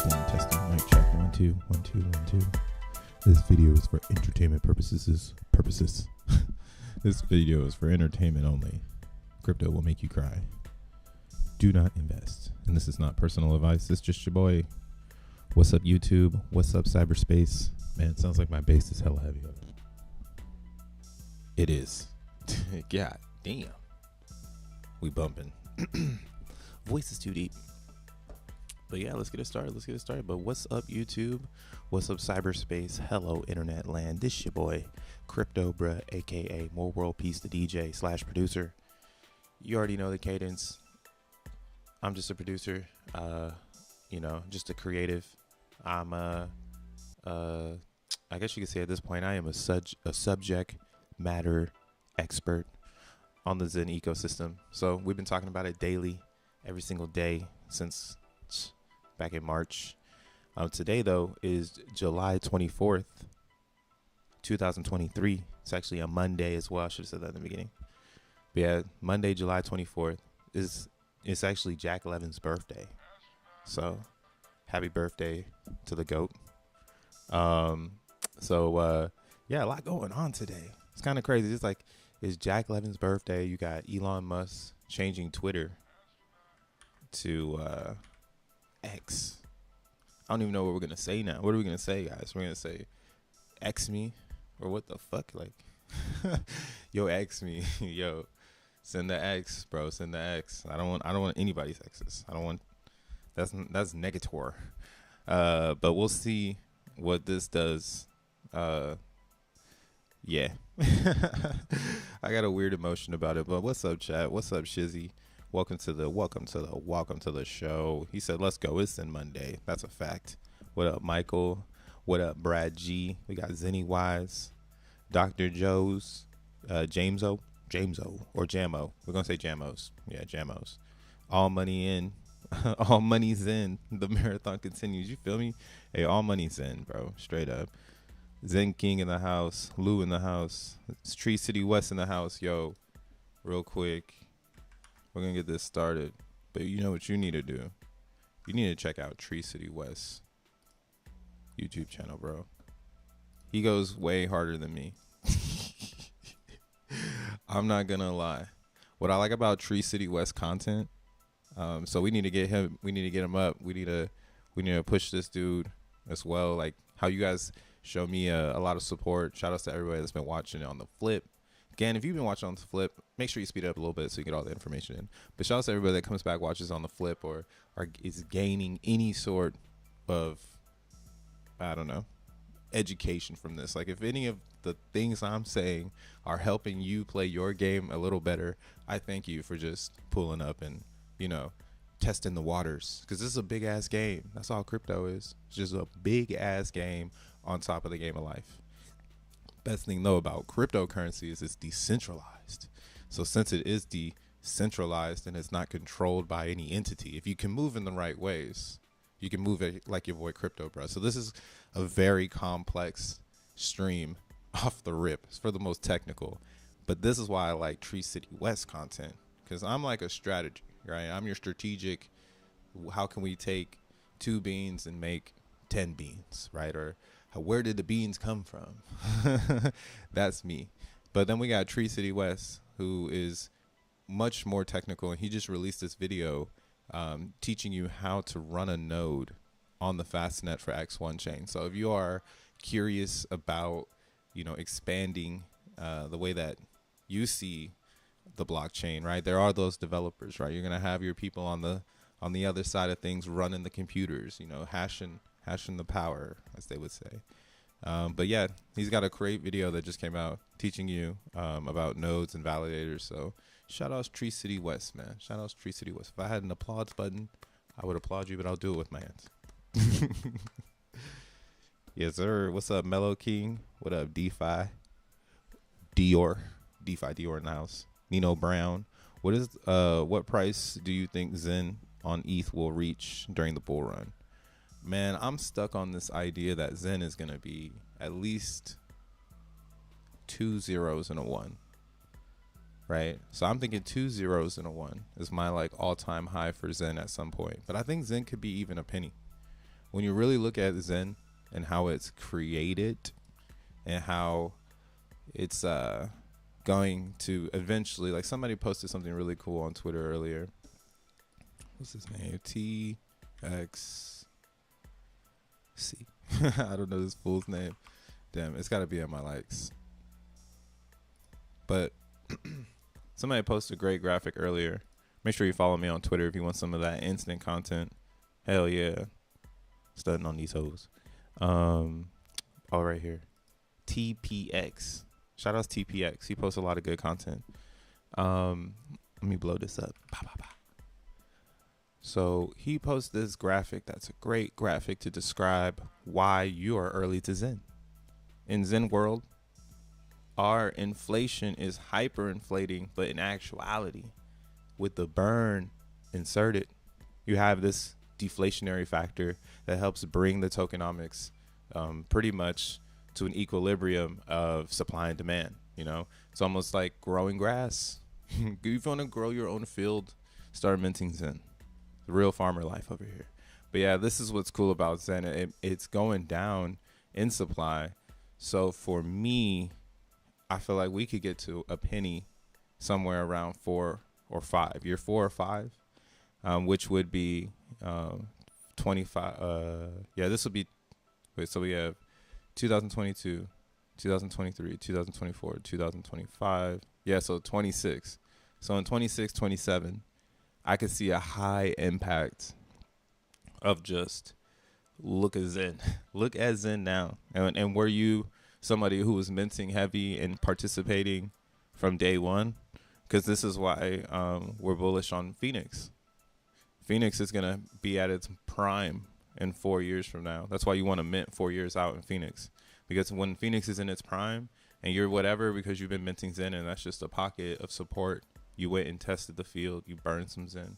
Testing. Mic check. 1 2 1 2 1 2. This video is for entertainment purposes. This video is for entertainment only. Crypto will make you cry. Do not invest. And this is not personal advice. It's just your boy. What's up, YouTube? What's up, cyberspace? Man, it sounds like my bass is hella heavy. It is. God damn. We bumping. Voice is too deep. But yeah, let's get it started. But what's up, YouTube? What's up, cyberspace? Hello, internet land. This your boy, Crypto Bruh, aka More World Peace, the DJ / producer. You already know the cadence. I'm just a producer, just a creative. I'm I guess you could say at this point, I am a subject matter expert on the Zen ecosystem. So we've been talking about it daily, every single day since back in March. Today, though, is July 24th, 2023. It's actually a Monday as well. I should have said that in the beginning. But yeah, Monday, July 24th it's actually Jack Levin's birthday. So happy birthday to the GOAT. Yeah, a lot going on today. It's kind of crazy. It's like, it's Jack Levin's birthday. You got Elon Musk changing Twitter to X. I don't even know what we're gonna say now. What are we gonna say, guys? We're gonna say X me, or what the fuck? Like, yo, X me, yo, send the X, bro. Send the X. I don't want anybody's X's. I don't want. That's negator. But we'll see what this does. Yeah. I got a weird emotion about it, but what's up, chat? What's up, Shizzy? Welcome to the show. He said, let's go. It's in Monday. That's a fact. What up, Michael? What up, Brad G? We got Xenify, Dr. Joe's, Jameso, or Jamo. We're going to say Jamos. Yeah, Jamos. All money in. All money's in. The marathon continues. You feel me? Hey, all money's in, bro. Straight up. Zen King in the house. Lou in the house. It's Tree City West in the house. Yo, real quick. We're going to get this started. But you know what you need to do? You need to check out Tree City West YouTube channel, bro. He goes way harder than me. I'm not going to lie. What I like about Tree City West content, so we need to get him. We need to get him up. We need to push this dude as well. Like how you guys show me a lot of support. Shout outs to everybody that's been watching it on the flip. Again, if you've been watching on the flip, make sure you speed it up a little bit so you get all the information in. But shout out to everybody that comes back, watches on the flip, or is gaining any sort of, I don't know, education from this. Like if any of the things I'm saying are helping you play your game a little better, I thank you for just pulling up and, testing the waters. Because this is a big ass game. That's all crypto is. It's just a big ass game on top of the game of life. Best thing though about cryptocurrency is it's decentralized. So since it is decentralized and it's not controlled by any entity, if you can move in the right ways, you can move it like your boy Crypto Bro. So this is a very complex stream off the rip. It's for the most technical, but this is why I like Tree City West content, because I'm like a strategy, right? I'm your strategic. How can we take 2 beans and make 10 beans, right? Or where did the beans come from? That's me. But then we got Tree City West, who is much more technical, and he just released this video teaching you how to run a node on the fastnet for X1 chain. So if you are curious about, expanding the way that you see the blockchain, right? There are those developers, right? You're gonna have your people on the other side of things running the computers, hashing the power, as they would say. But yeah, he's got a great video that just came out teaching you about nodes and validators. So shout outs Tree City West, man. Shout outs Tree City West. If I had an applause button, I would applaud you, but I'll do it with my hands. Yes, sir. What's up, Mellow King? What up, DeFi Dior in the house. Nino Brown. What price do you think Zen on ETH will reach during the bull run? Man, I'm stuck on this idea that Zen is going to be at least 2 zeros and a 1. right? So I'm thinking 2 zeros and a 1 is my like all-time high for Zen at some point. But I think Zen could be even a penny. when you really look at Zen and how it's created and how it's going to eventually, like somebody posted something really cool on Twitter earlier. What's his name? TGxen. I don't know this fool's name. Damn, it's got to be in my likes. But somebody posted a great graphic earlier. Make sure you follow me on Twitter if you want some of that instant content. Hell yeah. Studying on these hoes. All right here. TPX. Shout out to TPX. He posts a lot of good content. Let me blow this up. So he posts this graphic. That's a great graphic to describe why you are early to Zen. In Zen world, our inflation is hyperinflating, but in actuality, with the burn inserted, you have this deflationary factor that helps bring the tokenomics pretty much to an equilibrium of supply and demand. You know, it's almost like growing grass. If you want to grow your own field, start minting Zen. The real farmer life over here. But yeah, this is what's cool about Zen. It's going down in supply. So for me, I feel like we could get to a penny somewhere around 4 or 5. Year 4 or 5, which would be 25. Yeah, this would be. Wait, so we have 2022, 2023, 2024, 2025. Yeah, so 26. So in 26, 27, I could see a high impact of just look at Zen. Look at Zen now. And were you somebody who was minting heavy and participating from day one? Because this is why we're bullish on Phoenix. Phoenix is going to be at its prime in 4 years from now. That's why you want to mint 4 years out in Phoenix. Because when Phoenix is in its prime and you're whatever because you've been minting Zen and that's just a pocket of support, you went and tested the field, you burned some Zen.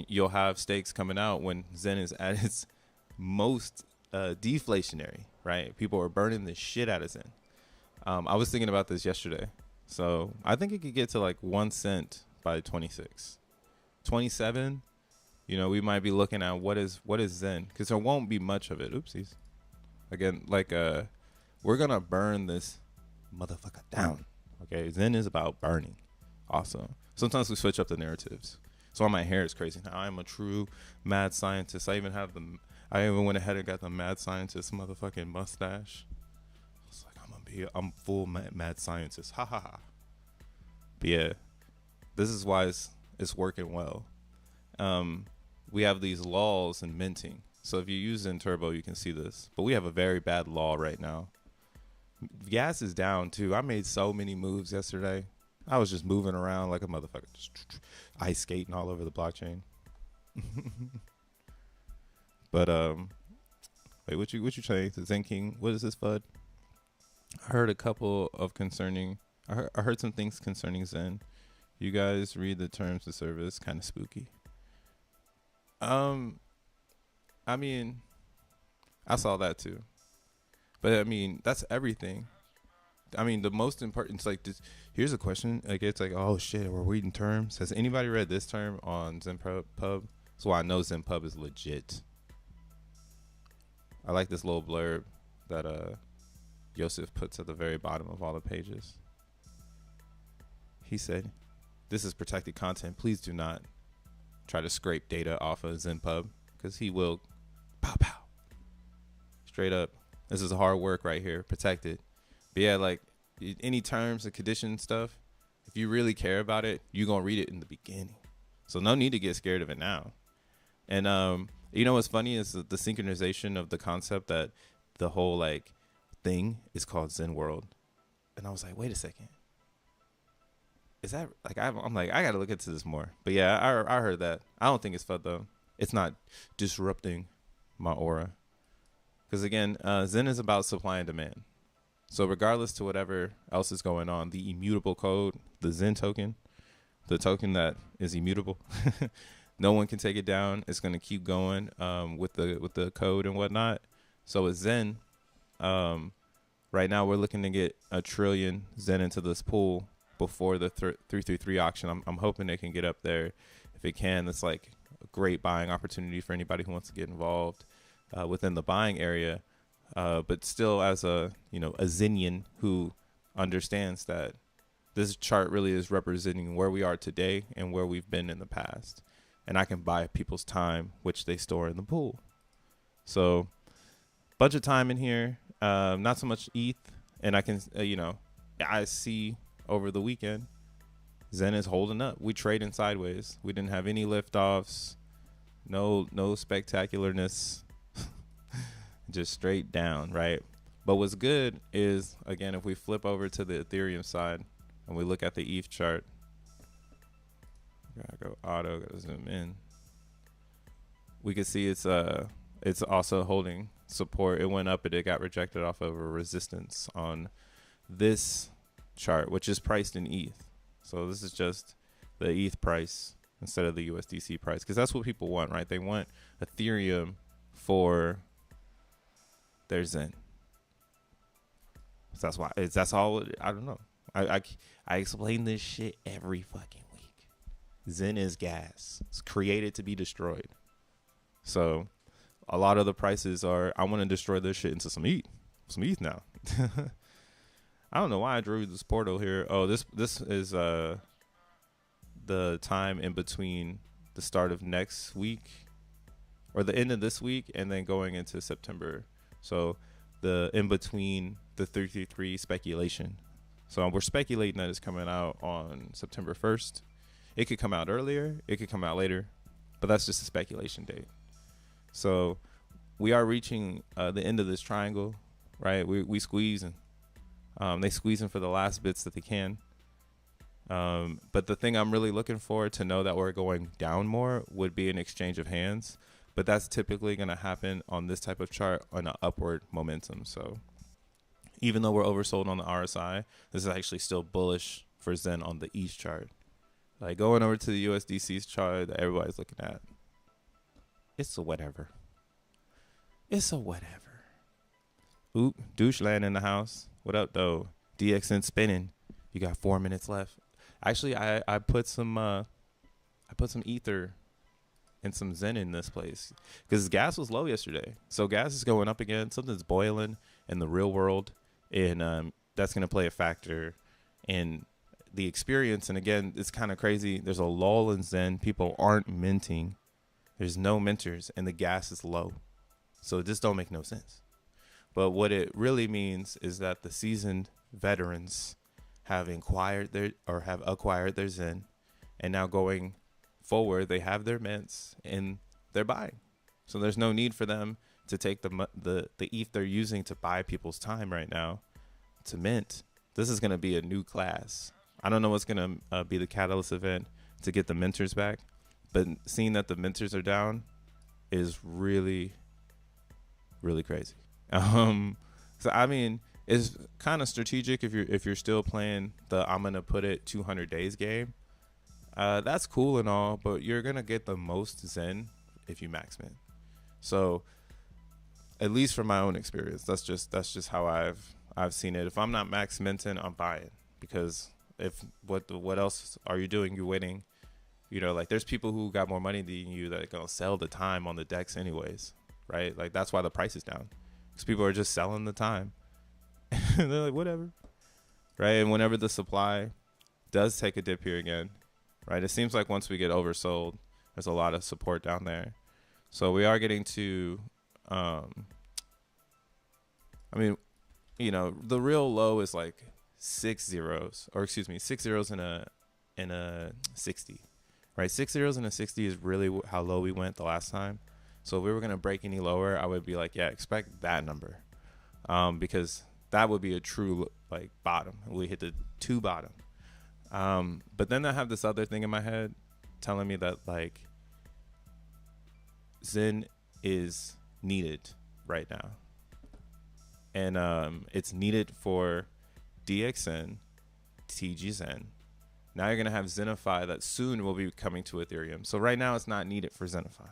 You'll have stakes coming out when Zen is at its most deflationary, right? People are burning the shit out of Zen. I was thinking about this yesterday. So I think it could get to like 1 cent by 26. 27, you know, we might be looking at what is Zen, because there won't be much of it. Oopsies. Again, like we're gonna burn this motherfucker down. Okay, Zen is about burning. Awesome. Sometimes we switch up the narratives. So my hair is crazy now. I'm a true mad scientist. I even went ahead and got the mad scientist motherfucking mustache. It's like I'm full mad scientist. Ha ha ha. But yeah, this is why it's working well. We have these laws in minting. So if you use Zen Turbo, you can see this. But we have a very bad law right now. Gas is down too. I made so many moves yesterday. I was just moving around like a motherfucker, just ice skating all over the blockchain. But wait, what you saying? The Zen King? What is this, FUD? I heard a couple of concerning. I heard some things concerning Zen. You guys read the terms of service, kind of spooky. I mean, I saw that too, but I mean that's everything. I mean, the most important, it's like this. Here's a question. Like, it's like, oh shit, we're reading terms. Has anybody read this term on ZenPub? That's why I know ZenPub is legit. I like this little blurb that Yosef puts at the very bottom of all the pages. He said, "This is protected content. Please do not try to scrape data off of ZenPub because he will pow pow. Straight up. This is hard work right here. Protected." But yeah, like any terms and conditions stuff, if you really care about it, you're going to read it in the beginning. So no need to get scared of it now. And you know what's funny is the synchronization of the concept that the whole like thing is called Zen World. And I was like, wait a second. Is that like, I'm like, I got to look into this more. But yeah, I heard that. I don't think it's FUD though. It's not disrupting my aura. Because again, Zen is about supply and demand. So regardless to whatever else is going on, the immutable code, the Zen token, the token that is immutable, no one can take it down. It's going to keep going with the code and whatnot. So with Zen, right now we're looking to get 1 trillion Zen into this pool before the 333 auction. I'm hoping it can get up there. If it can, that's like a great buying opportunity for anybody who wants to get involved. within the buying area, but still as a a Xenian who understands that this chart really is representing where we are today and where we've been in the past, and I can buy people's time, which they store in the pool. So bunch of time in here, not so much ETH, and I can I see over the weekend Zen is holding up. We trading sideways. We didn't have any liftoffs, no spectacularness, just straight down, right? But what's good is, again, if we flip over to the Ethereum side and we look at the ETH chart, gotta go auto, gotta zoom in. We can see it's also holding support. It went up, but it got rejected off of a resistance on this chart, which is priced in ETH. So this is just the ETH price instead of the USDC price, because that's what people want, right? They want Ethereum for their Zen. So that's why that's all. I don't know. I explain this shit every fucking week. Zen is gas. It's created to be destroyed. So a lot of the prices are, I want to destroy this shit into some ETH now. I don't know why I drew this portal here. Oh, this is the time in between the start of next week or the end of this week and then going into September. So the in between the 333 speculation. So we're speculating that it's coming out on September 1st. It could come out earlier, it could come out later, but that's just a speculation date. So we are reaching the end of this triangle, right? We squeezing. They squeezing for the last bits that they can. But the thing I'm really looking for to know that we're going down more would be an exchange of hands. But that's typically going to happen on this type of chart on an upward momentum. So even though we're oversold on the RSI, this is actually still bullish for Zen on the ETH chart. Like going over to the USDC's chart that everybody's looking at. It's a whatever. It's a whatever. Oop, Doucheland in the house. What up, though? TGxen spinning. You got 4 minutes left. Actually, I put some ether and some Zen in this place because gas was low yesterday. So gas is going up again. Something's boiling in the real world, and that's going to play a factor in the experience. And again, it's kind of crazy. There's a lull in Zen. People aren't minting. There's no minters, and the gas is low. So it just don't make no sense. But what it really means is that the seasoned veterans have acquired their Zen, and now going forward, they have their mints and they're buying. So there's no need for them to take the ETH they're using to buy people's time right now to mint. This is going to be a new class. I don't know what's going to be the catalyst event to get the minters back, but seeing that the minters are down is really, really crazy. So I mean, it's kind of strategic if you're still playing the I'm gonna put it 200 days game. That's cool and all, but you're gonna get the most Zen if you max mint. So at least from my own experience, that's just how I've seen it. If I'm not max minting, I'm buying, because if what else are you doing? You're waiting. Like there's people who got more money than you that are gonna sell the time on the decks anyways, right? Like that's why the price is down, because people are just selling the time. They're like, whatever, right? And whenever the supply does take a dip here again, right, it seems like once we get oversold, there's a lot of support down there. So we are getting to, I mean, the real low is like 6 zeros and a 60, right? 6 zeros and a 60 is really how low we went the last time. So if we were going to break any lower, I would be like, yeah, expect that number, because that would be a true like bottom. We hit the 2 bottom. But then I have this other thing in my head telling me that like Zen is needed right now. And it's needed for TGxen, TGxen. Now you're going to have Xenify that soon will be coming to Ethereum. So right now it's not needed for Xenify.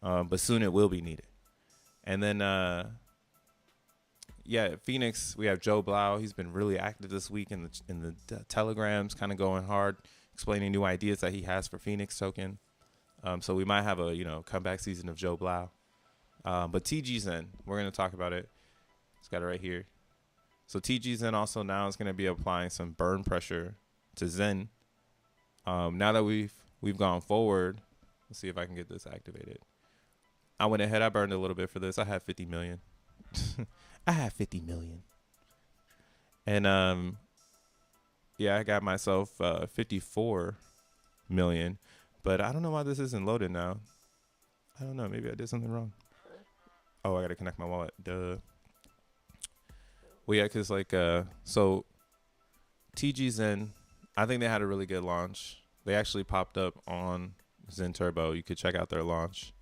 But soon it will be needed. And then Phoenix, we have Joe Blau. He's been really active this week in the telegrams, kind of going hard, explaining new ideas that he has for Phoenix token. So we might have a comeback season of Joe Blau. But TGxen, we're going to talk about it. It's got it right here. So TGxen also now is going to be applying some burn pressure to Zen. Now that we've gone forward, let's see if I can get this activated. I went ahead. I burned a little bit for this. I had 50 million. I have 50 million. And yeah, I got myself 54 million. But I don't know why this isn't loaded now. I don't know. Maybe I did something wrong. Oh, I got to connect my wallet. Duh. Well, yeah, because like, so TGxen, I think they had a really good launch. They actually popped up on Zen Turbo. You could check out their launch.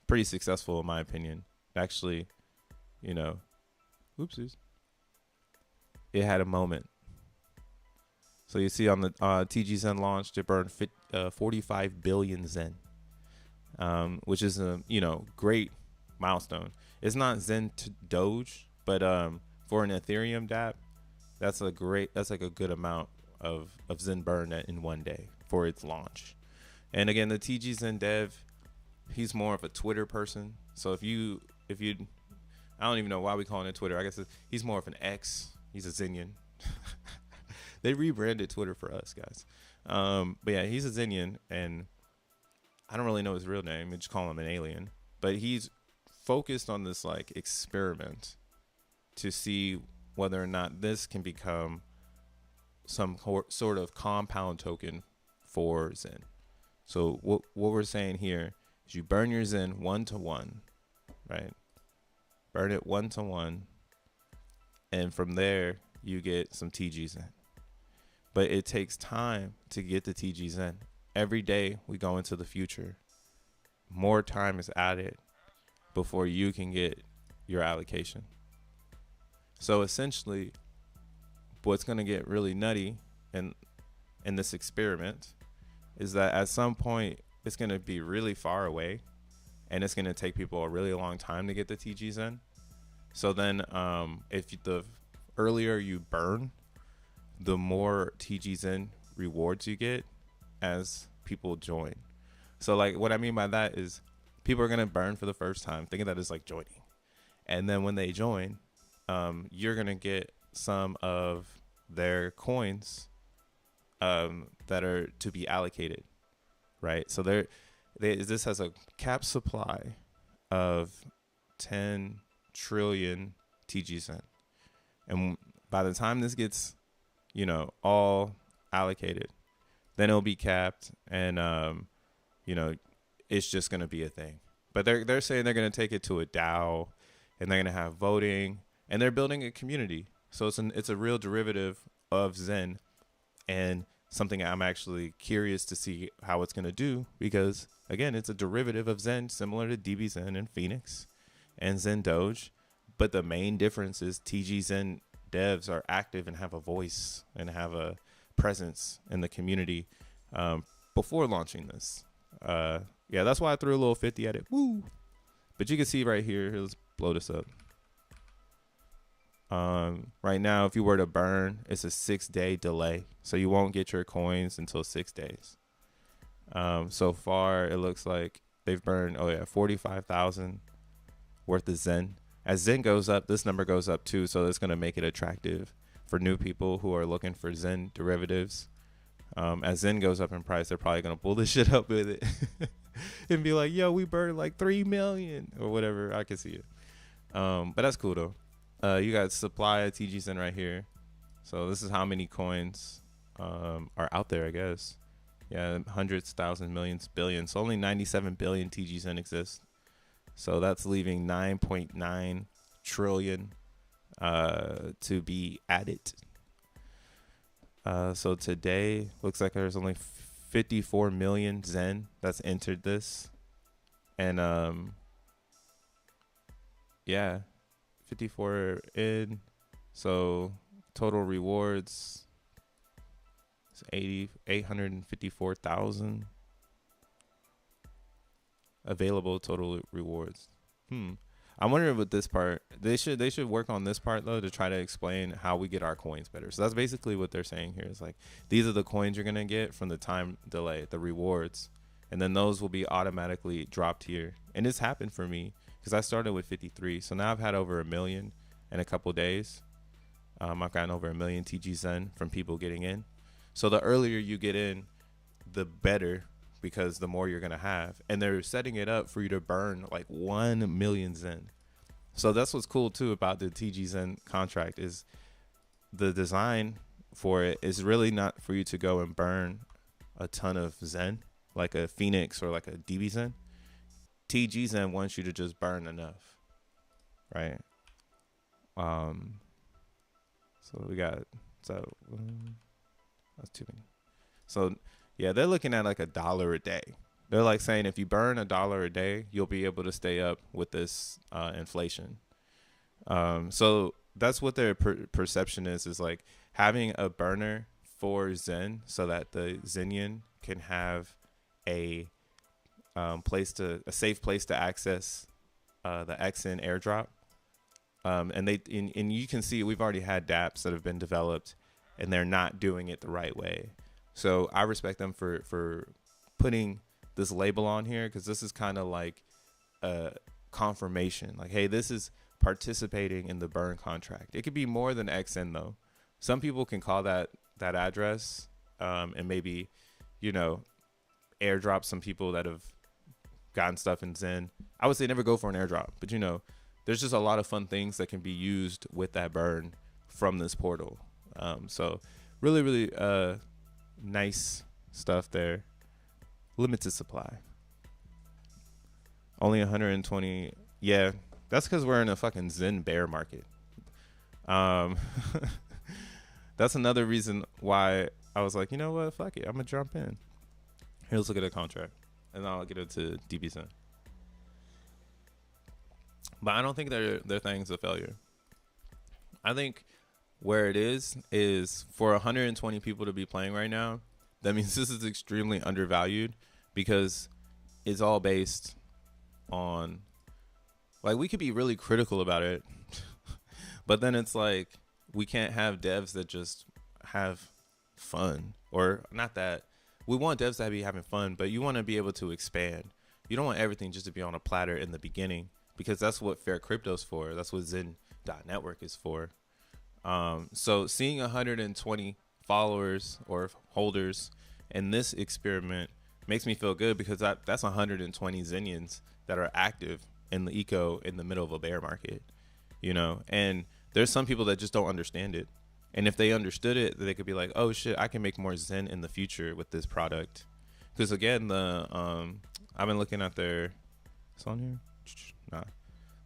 Pretty successful in my opinion. Actually, you know, oopsies. It had a moment. So you see on the TGxen launch, they burned 45 billion Zen, which is a great milestone. It's not Zen to Doge, but for an Ethereum dApp, that's like a good amount of Zen burn in one day for its launch. And again, the TGxen dev, he's more of a Twitter person. So if you I don't even know why we calling it Twitter. I guess he's more of an X. He's a Zenian. They rebranded Twitter for us, guys. But yeah, he's a Zenian, and I don't really know his real name. I just call him an alien. But he's focused on this like experiment to see whether or not this can become some sort of compound token for Zen. So what we're saying here is you burn your Zen 1-to-1, right? Burn it 1-to-1, and from there you get some TGxen. But it takes time to get the TGxen. Every day we go into the future, more time is added before you can get your allocation. So essentially, what's going to get really nutty in this experiment is that at some point it's going to be really far away, and it's going to take people a really long time to get the TGxen. So then if the earlier you burn, the more TGxen rewards you get as people join. So like what I mean by that is people are going to burn for the first time, thinking that it's like joining. And then when they join, you're going to get some of their coins that are to be allocated, right? So this has a cap supply of 10 trillion TGxen. And by the time this gets, all allocated, then it'll be capped, and it's just going to be a thing. But they're saying they're going to take it to a DAO, and they're going to have voting, and they're building a community. So it's a real derivative of Zen, and something I'm actually curious to see how it's going to do, because again, it's a derivative of Zen, similar to DBZen and Phoenix and Zen Doge. But the main difference is TGxen devs are active and have a voice and have a presence in the community before launching this. Yeah, that's why I threw a little 50 at it. Woo! But you can see right here, let's blow this up. Right now, if you were to burn, it's a 6-day delay. So you won't get your coins until 6 days. So far, it looks like they've burned, 45,000 worth of Zen. As Zen goes up, this number goes up too. So it's going to make it attractive for new people who are looking for Zen derivatives. As Zen goes up in price, they're probably going to pull this shit up with it and be like, yo, we burned like 3 million or whatever. I can see it. But that's cool though. You got supply of TGxen right here. So this is how many coins are out there, I guess. Yeah, hundreds, thousands, millions, billions. So only 97 billion TGxen exist. So that's leaving 9.9 trillion to be added. So today looks like there's only 54 million Zen that's entered this. And yeah, 54 in. So total rewards is 854,000 available total rewards. I'm wondering with this part, they should work on this part though, to try to explain how we get our coins better. So that's basically what they're saying here, is like, these are the coins you're gonna get from the time delay, the rewards, and then those will be automatically dropped here. And this happened for me because I started with 53, so now I've had over 1 million in a couple days. I've gotten over 1 million TGxen from people getting in. So the earlier you get in, the better, because the more you're gonna have, and they're setting it up for you to burn like 1 million Zen. So that's what's cool too about the TGxen contract, is the design for it is really not for you to go and burn a ton of Zen like a Phoenix or like a DBxen. TGxen wants you to just burn enough, right? So we got, so that's too many. So yeah, they're looking at like $1 a day. They're like saying if you burn $1 a day, you'll be able to stay up with this inflation. So that's what their perception is like having a burner for Zen so that the Zenian can have a safe place to access the XN airdrop. And you can see we've already had dApps that have been developed and they're not doing it the right way. So I respect them for putting this label on here, because this is kind of like a confirmation, like, hey, this is participating in the burn contract. It could be more than XN though. Some people can call that address and maybe, you know, airdrop some people that have gotten stuff in Zen. I would say never go for an airdrop, but you know, there's just a lot of fun things that can be used with that burn from this portal. So really, really nice stuff there. Limited supply. Only 120. Yeah, that's because we're in a fucking Zen bear market. That's another reason why I was like, you know what, fuck it, I'm gonna jump in. Here, let's look at a contract, and I'll get into DBxen. But I don't think their thing's a failure. I think where it is for 120 people to be playing right now, that means this is extremely undervalued, because it's all based on, like, we could be really critical about it, but then it's like we can't have devs that just have fun, or not that. We want devs to be having fun, but you want to be able to expand. You don't want everything just to be on a platter in the beginning, because that's what Fair Crypto's for. That's what Zen.network is for. So seeing 120 followers or holders in this experiment makes me feel good, because that's 120 Zenians that are active in the eco in the middle of a bear market, you know. And there's some people that just don't understand it. And if they understood it, they could be like, oh shit, I can make more Zen in the future with this product. Because again, I've been looking at their, it's on here? Nah.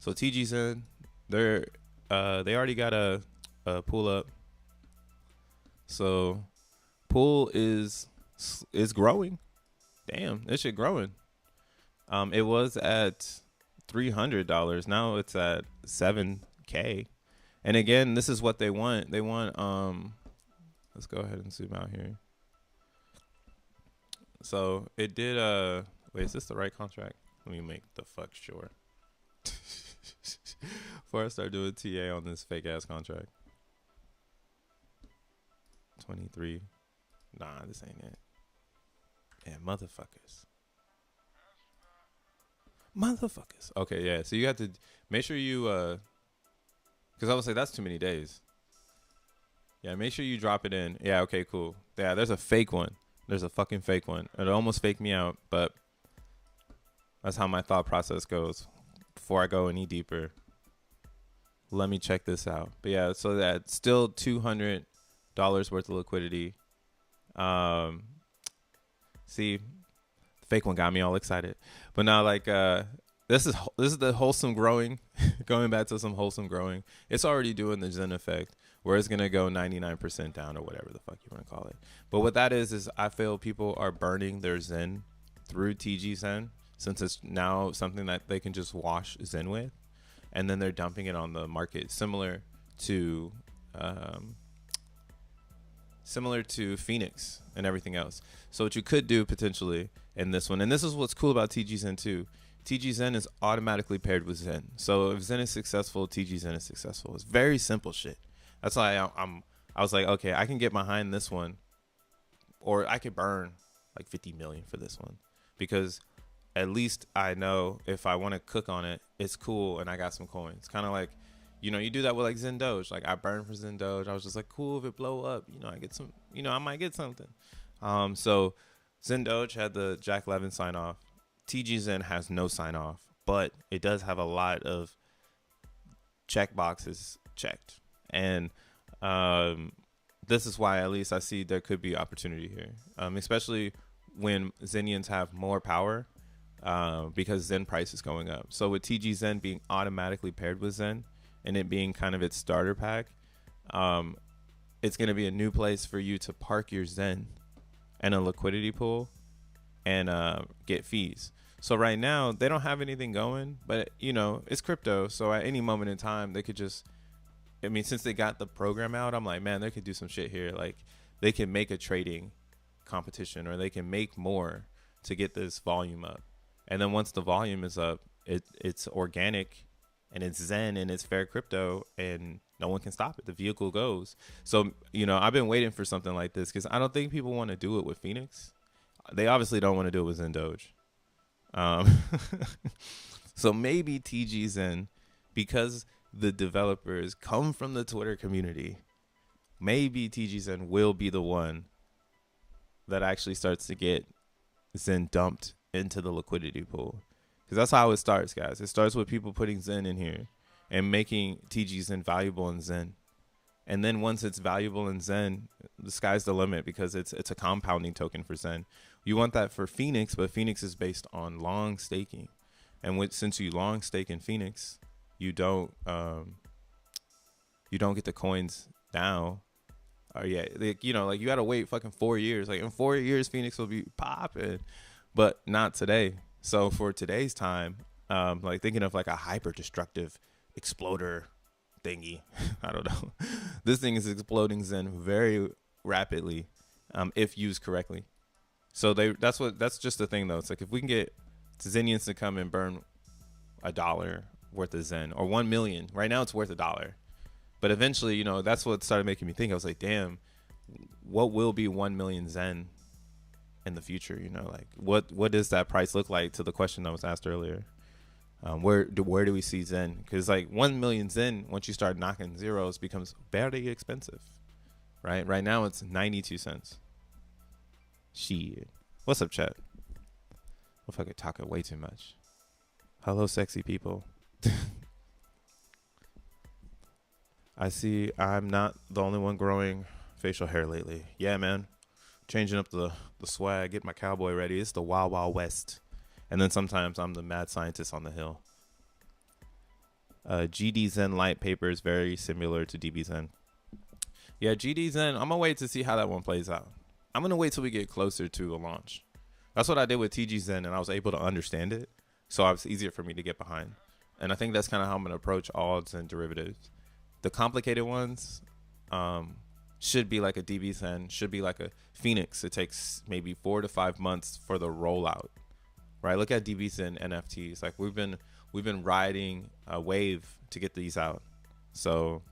So TGxen, they already got a pool up. So pool is growing. Damn, this shit growing. It was at $300. Now it's at $7K. And again, this is what they want. They want, let's go ahead and zoom out here. So it did, wait, is this the right contract? Let me make the fuck sure. Before I start doing TA on this fake ass contract. 23. Nah, this ain't it. Yeah, motherfuckers. Okay, yeah. So you have to make sure you, because I would say that's too many days. Yeah, make sure you drop it in. Yeah, okay, cool. Yeah, there's a fake one. There's a fucking fake one. It almost faked me out, but that's how my thought process goes. Before I go any deeper, let me check this out. But yeah, so that's still $200 worth of liquidity. See, the fake one got me all excited. But now, like, this is the wholesome growing. Going back to some wholesome growing. It's already doing the Zen effect, where it's gonna go 99% down, or whatever the fuck you want to call it. But what that is I feel people are burning their Zen through TGxen, since it's now something that they can just wash Zen with, and then they're dumping it on the market, similar to Phoenix and everything else. So what you could do potentially in this one, and this is what's cool about TGxen too, TGxen is automatically paired with Zen. So if Zen is successful, TGxen is successful. It's very simple shit. That's why I was like, okay, I can get behind this one, or I could burn like 50 million for this one, because at least I know if I want to cook on it, it's cool and I got some coins. Kind of like, you know, you do that with like Zen Doge. Like I burned for Zen Doge. I was just like, cool, if it blow up, you know, I get some, you know, I might get something. So Zen Doge had the Jack Levin sign off. TGxen has no sign off, but it does have a lot of check boxes checked. And this is why at least I see there could be opportunity here, especially when Zenians have more power, because Zen price is going up. So with TGxen being automatically paired with Zen and it being kind of its starter pack, it's going to be a new place for you to park your Zen and a liquidity pool and get fees. So right now they don't have anything going, but you know, it's crypto. So at any moment in time, they could just, I mean, since they got the program out, I'm like, man, they could do some shit here. Like they can make a trading competition, or they can make more to get this volume up. And then once the volume is up, it's organic and it's Zen and it's fair crypto and no one can stop it. The vehicle goes. So, you know, I've been waiting for something like this because I don't think people want to do it with Phoenix. They obviously don't want to do it with Zen Doge. So maybe TGxen, because the developers come from the Twitter community, maybe TGxen will be the one that actually starts to get Zen dumped into the liquidity pool. Because that's how it starts, guys. It starts with people putting Zen in here and making TGxen valuable in Zen. And then once it's valuable in Zen, the sky's the limit, because it's a compounding token for Zen. You want that for Phoenix, but Phoenix is based on long staking. And since you long stake in Phoenix, you don't get the coins now. Or yeah, like, you know, like you got to wait fucking 4 years. Like in 4 years, Phoenix will be popping, but not today. So for today's time, like thinking of like a hyper destructive exploder thingy, I don't know. This thing is exploding Zen very rapidly, if used correctly. So that's just the thing though. It's like if we can get Zenians to come and burn $1 worth of Zen, or 1 million. Right now it's worth $1. But eventually, you know, that's what started making me think. I was like, damn, what will be 1 million Zen in the future? You know, like what does that price look like, to the question that was asked earlier? Where do we see Zen? Because like 1 million Zen, once you start knocking zeros, becomes very expensive, right? Right now it's 92 cents. Shit. What's up, chat? I'm fucking talking way too much. Hello, sexy people. I see I'm not the only one growing facial hair lately. Yeah, man. Changing up the swag, get my cowboy ready. It's the Wild Wild West. And then sometimes I'm the mad scientist on the hill. GDxen light paper is very similar to DBxen. Yeah, GDxen, I'm going to wait to see how that one plays out. I'm going to wait till we get closer to a launch. That's what I did with TGxen, and I was able to understand it. So it was easier for me to get behind. And I think that's kind of how I'm going to approach alts and derivatives. The complicated ones should be like a DBxen, should be like a Phoenix. It takes maybe 4 to 5 months for the rollout, right? Look at DBxen NFTs. Like we've been riding a wave to get these out. So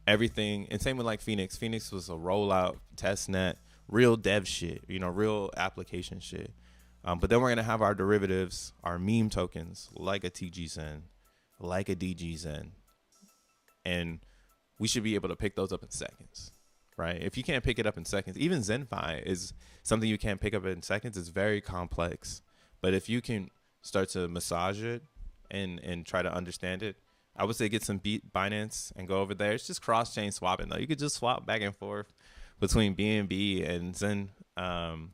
everything, and same with like Phoenix. Phoenix was a rollout, test net, real dev shit, you know, real application shit. But then we're gonna have our derivatives, our meme tokens, like a TGxen, like a DGxen. And we should be able to pick those up in seconds, right? If you can't pick it up in seconds, even Xenify is something you can't pick up in seconds. It's very complex. But if you can start to massage it and try to understand it, I would say get some Binance and go over there. It's just cross-chain swapping, though. You could just swap back and forth between BNB and Zen, and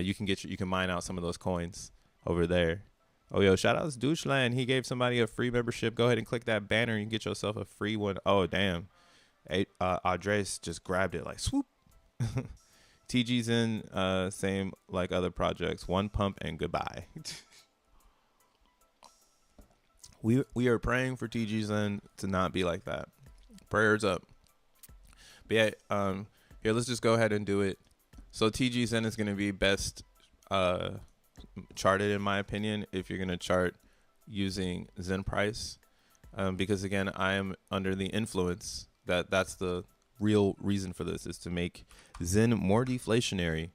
you can mine out some of those coins over there. Oh, yo, shout out to Doucheland. He gave somebody a free membership. Go ahead and click that banner and get yourself a free one. Oh, damn. Andres just grabbed it like swoop. TGxen, same like other projects. One pump and goodbye. We are praying for TGxen to not be like that. Prayers up. But yeah, here, let's just go ahead and do it. So TGxen is going to be best charted, in my opinion, if you're going to chart using Zen price, because again, I am under the influence that's the real reason for this, is to make Zen more deflationary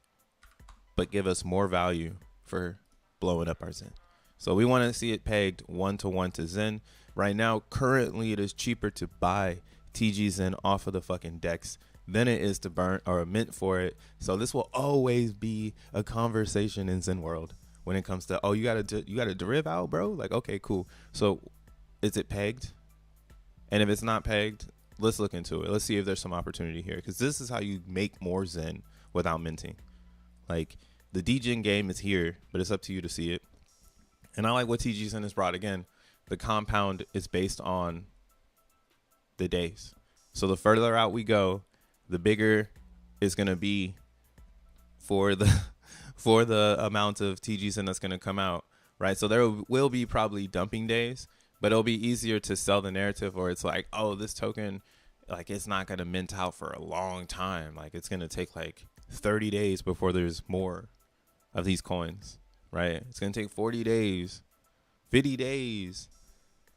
but give us more value for blowing up our Zen. So we want to see it pegged 1-to-1 to Zen. Right now, currently, it is cheaper to buy TGxen off of the fucking DEX than it is to burn or mint for it. So this will always be a conversation in Zen world when it comes to, oh, you got to derive out, bro. Like, okay, cool. So is it pegged? And if it's not pegged, let's look into it. Let's see if there's some opportunity here, because this is how you make more Zen without minting. Like, the DGen game is here, but it's up to you to see it. And I like what TGxen has brought. Again, the compound is based on the days. So the further out we go, the bigger it's going to be for the amount of TGxen that's going to come out, right? So there will be probably dumping days, but it'll be easier to sell the narrative, or it's like, oh, this token, like, it's not going to mint out for a long time. Like, it's going to take like 30 days before there's more of these coins, right? It's going to take 40 days, 50 days,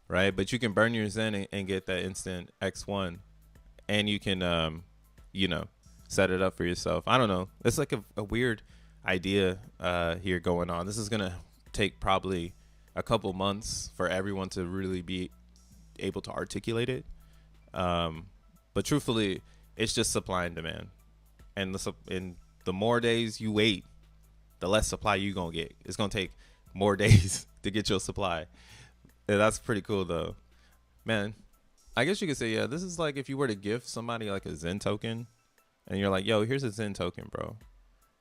right? But you can burn your Zen and get that instant X1, and you can, you know, set it up for yourself. I don't know. It's like a weird idea here going on. This is going to take probably a couple months for everyone to really be able to articulate it. But truthfully, it's just supply and demand. And the more days you wait, the less supply you're going to get. It's going to take more days to get your supply. And that's pretty cool, though. Man, I guess you could say, yeah, this is like if you were to give somebody like a Zen token, and you're like, yo, here's a Zen token, bro.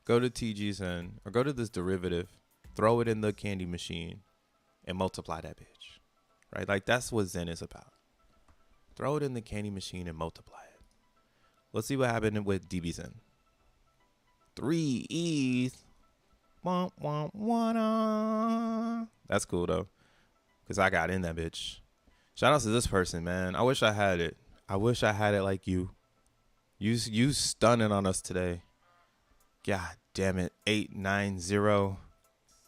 Go to TGxen or go to this derivative, throw it in the candy machine, and multiply that bitch, right? Like, that's what Zen is about. Throw it in the candy machine and multiply it. Let's see what happened with DBxen. 3 ETH. That's cool, though, because I got in that bitch. Shout out to this person, man. I wish I had it. I wish I had it like you. You stunning on us today. God damn it. 890.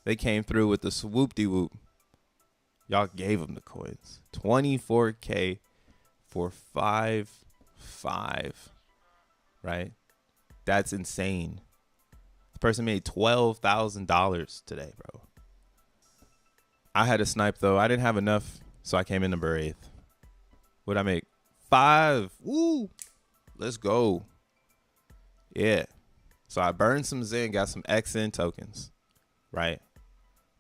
They came through with the swoop-de-whoop. Y'all gave them the coins. 24K for 5.5. Right? That's insane. The person made $12,000 today, bro. I had a snipe, though. I didn't have enough, so I came in number 8th. What'd I make? 5. Woo! Let's go. Yeah. So I burned some Zen, got some XN tokens, right?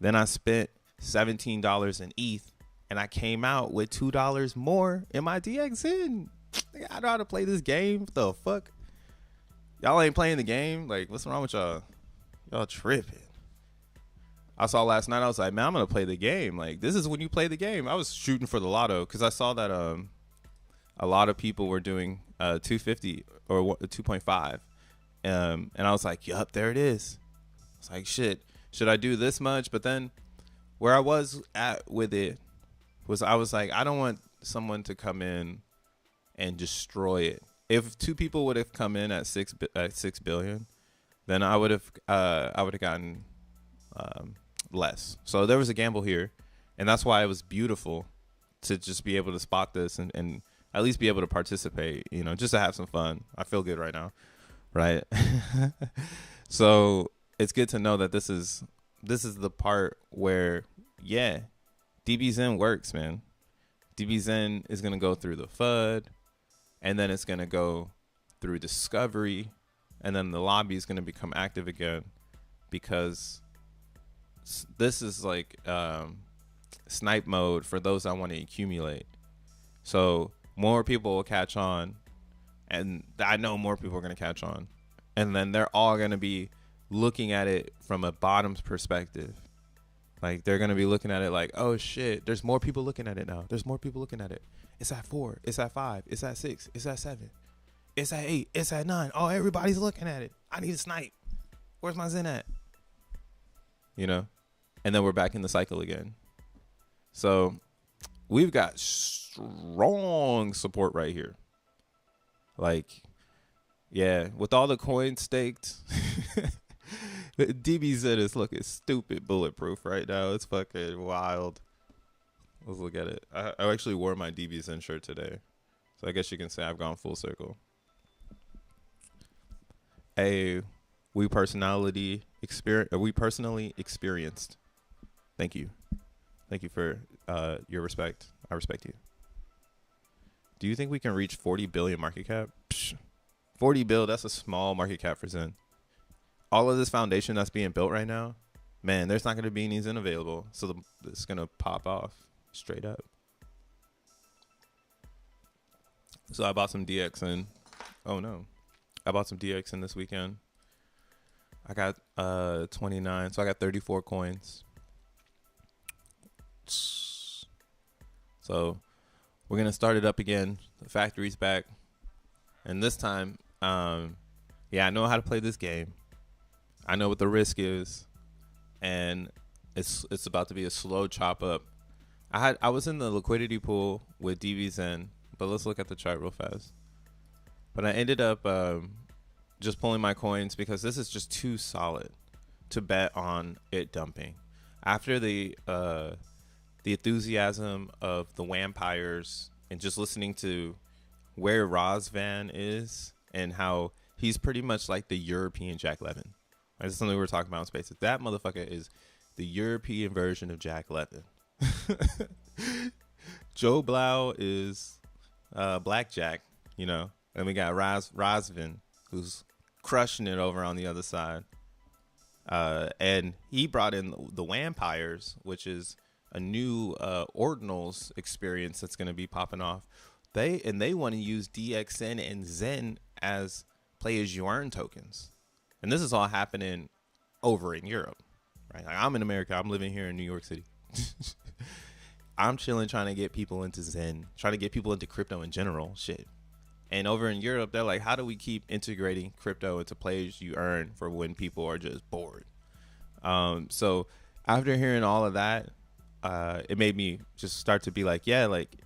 Then I spent $17 in ETH, and I came out with $2 more in my TGxen. I know how to play this game. What the fuck? Y'all ain't playing the game? Like, what's wrong with y'all? Y'all tripping. I saw last night, I was like, man, I'm going to play the game. Like, this is when you play the game. I was shooting for the lotto because I saw that a lot of people were doing 250 or 2.5. And I was like, yup, there it is. It's like, shit, should I do this much? But then where I was at with it was, I was like, I don't want someone to come in and destroy it. If 2 people would have come in at 6 billion, then I would have gotten less. So there was a gamble here, and that's why it was beautiful to just be able to spot this and at least be able to participate, you know, just to have some fun. I feel good right now, right? So it's good to know that this is the part where, yeah, DBxen works, man. DBxen is going to go through the FUD, and then it's going to go through discovery, and then the lobby is going to become active again, because this is like snipe mode for those that want to accumulate. So more people will catch on, and I know more people are going to catch on, and then they're all going to be looking at it from a bottoms perspective. Like, they're going to be looking at it like, oh shit, there's more people looking at it now. There's more people looking at it. It's at 4. It's at 5. It's at 6. It's at 7. It's at 8. It's at 9. Oh, everybody's looking at it. I need a snipe. Where's my Zen at? You know? And then we're back in the cycle again. So we've got strong support right here. Like, yeah, with all the coins staked, DBxen is looking stupid bulletproof right now. It's fucking wild. Let's look at it. I actually wore my DBxen shirt today, so I guess you can say I've gone full circle. Hey, we personally experienced. Thank you for your respect. I respect you. Do you think we can reach 40 billion market cap? Psh, 40 bill, that's a small market cap for Zen. All of this foundation that's being built right now, man, there's not going to be any Zen available. So it's going to pop off straight up. So I bought some DXN. Oh, no. I bought some DXN this weekend. I got 29. So I got 34 coins. So we're going to start it up again. The factory's back. And this time, yeah, I know how to play this game. I know what the risk is. And it's about to be a slow chop up. I was in the liquidity pool with TGxen, but let's look at the chart real fast. But I ended up just pulling my coins because this is just too solid to bet on it dumping. After the enthusiasm of the vampires and just listening to where Razvan is and how he's pretty much like the European Jack Levin. That's something we were talking about in Spaces. That motherfucker is the European version of Jack Levin. Joe Blau is Blackjack, you know, and we got Razvan, who's crushing it over on the other side. And he brought in the vampires, which is a new ordinals experience that's going to be popping off. They want to use DXN and Zen as play as you earn tokens. And this is all happening over in Europe, right? Like, I'm in America. I'm living here in New York City. I'm chilling, trying to get people into Zen, trying to get people into crypto in general. Shit. And over in Europe, they're like, how do we keep integrating crypto into plays you earn for when people are just bored? So after hearing all of that, it made me just start to be like, yeah, like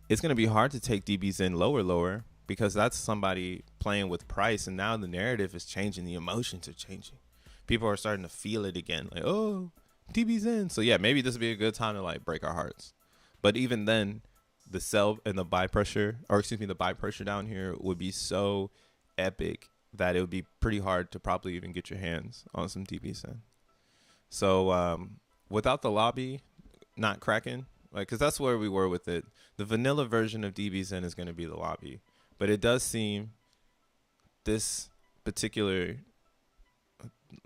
it's going to be hard to take DBZen lower because that's somebody playing with price. And now the narrative is changing. The emotions are changing. People are starting to feel it again. Like, oh, DBZen. So yeah, maybe this would be a good time to like break our hearts. But even then, the sell and the buy pressure, or excuse me, the buy pressure down here would be so epic that it would be pretty hard to probably even get your hands on some DBZen. So without the lobby not cracking, like, because that's where we were with it. The vanilla version of DBZen is going to be the lobby. But it does seem this particular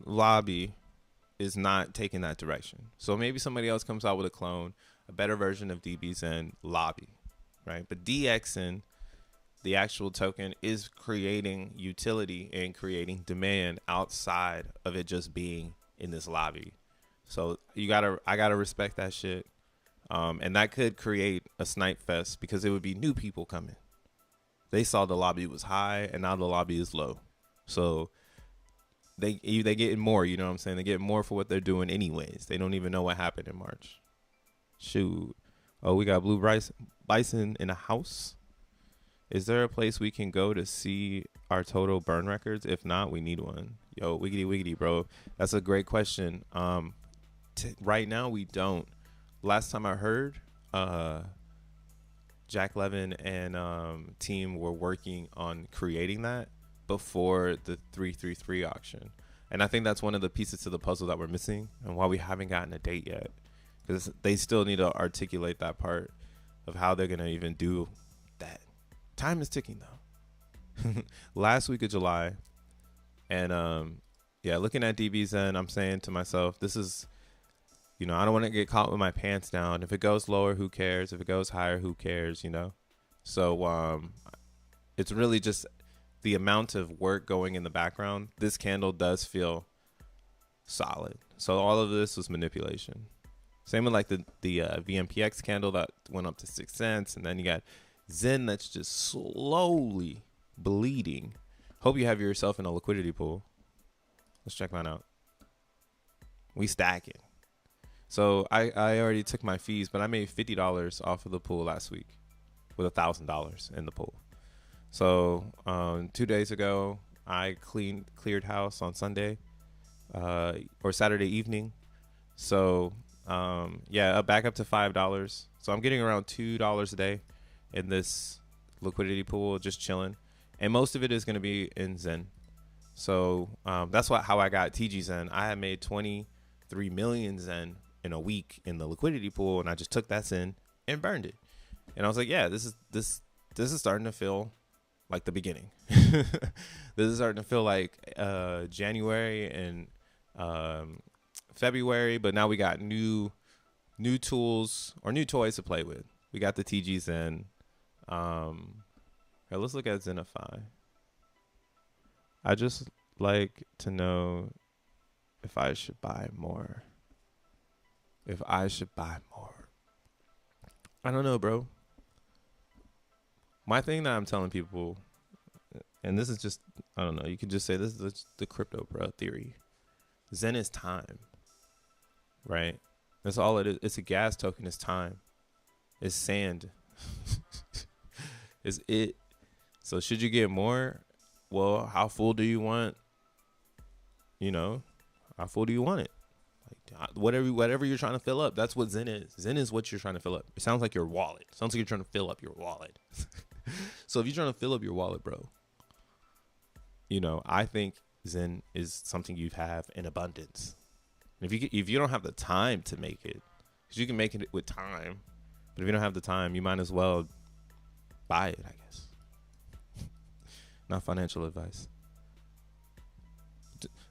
lobby is not taking that direction. So maybe somebody else comes out with a clone, a better version of DBZen lobby, right? But DXN, the actual token, is creating utility and creating demand outside of it just being in this lobby. So I gotta respect that shit. And that could create a snipe fest because it would be new people coming. They saw the lobby was high and now the lobby is low. So they get more, you know what I'm saying? They get more for what they're doing anyways. They don't even know what happened in March. Shoot. Oh, we got Blue Bison in a house. Is there a place we can go to see our total burn records? If not, we need one. Yo, wiggity, bro. That's a great question. Right now, we don't. Last time I heard, Jack Levin and team were working on creating that before the 333 auction. And I think that's one of the pieces to the puzzle that we're missing and why we haven't gotten a date yet. Because they still need to articulate that part of how they're going to even do that. Time is ticking, though. Last week of July. And, yeah, looking at DBZen, I'm saying to myself, this is, you know, I don't want to get caught with my pants down. If it goes lower, who cares? If it goes higher, who cares, you know? So it's really just the amount of work going in the background. This candle does feel solid. So all of this was manipulation. Same with like the VMPX candle that went up to 6 cents. And then you got Zen that's just slowly bleeding. Hope you have yourself in a liquidity pool. Let's check mine out. We stacking. So I already took my fees, but I made $50 off of the pool last week with $1,000 in the pool. So 2 days ago, I cleared house on Sunday or Saturday evening. So yeah, back up to $5. So I'm getting around $2 a day in this liquidity pool, just chilling. And most of it is going to be in Zen. So that's how I got TGxen. I had made 23 million Zen in a week in the liquidity pool, and I just took that Zen and burned it. And I was like, yeah, this is starting to feel like the beginning. This is starting to feel like January and February, but now we got new tools or new toys to play with. We got the TGxen. Here, let's look at Xenify. I just like to know if I should buy more. If I should buy more. I don't know, bro. My thing that I'm telling people, and this is just, I don't know, you could just say this is the crypto bro theory. Zen is time, right? That's all it is. It's a gas token. It's time. It's sand. It's it. So should you get more? Well, how full do you want? You know, how full do you want it? Like whatever you're trying to fill up. That's what Zen is. Zen is what you're trying to fill up. It sounds like your wallet. It sounds like you're trying to fill up your wallet. So if you're trying to fill up your wallet, bro, you know, I think Zen is something you have in abundance. If you don't have the time to make it, because you can make it with time, but if you don't have the time, you might as well buy it, I guess. Not financial advice.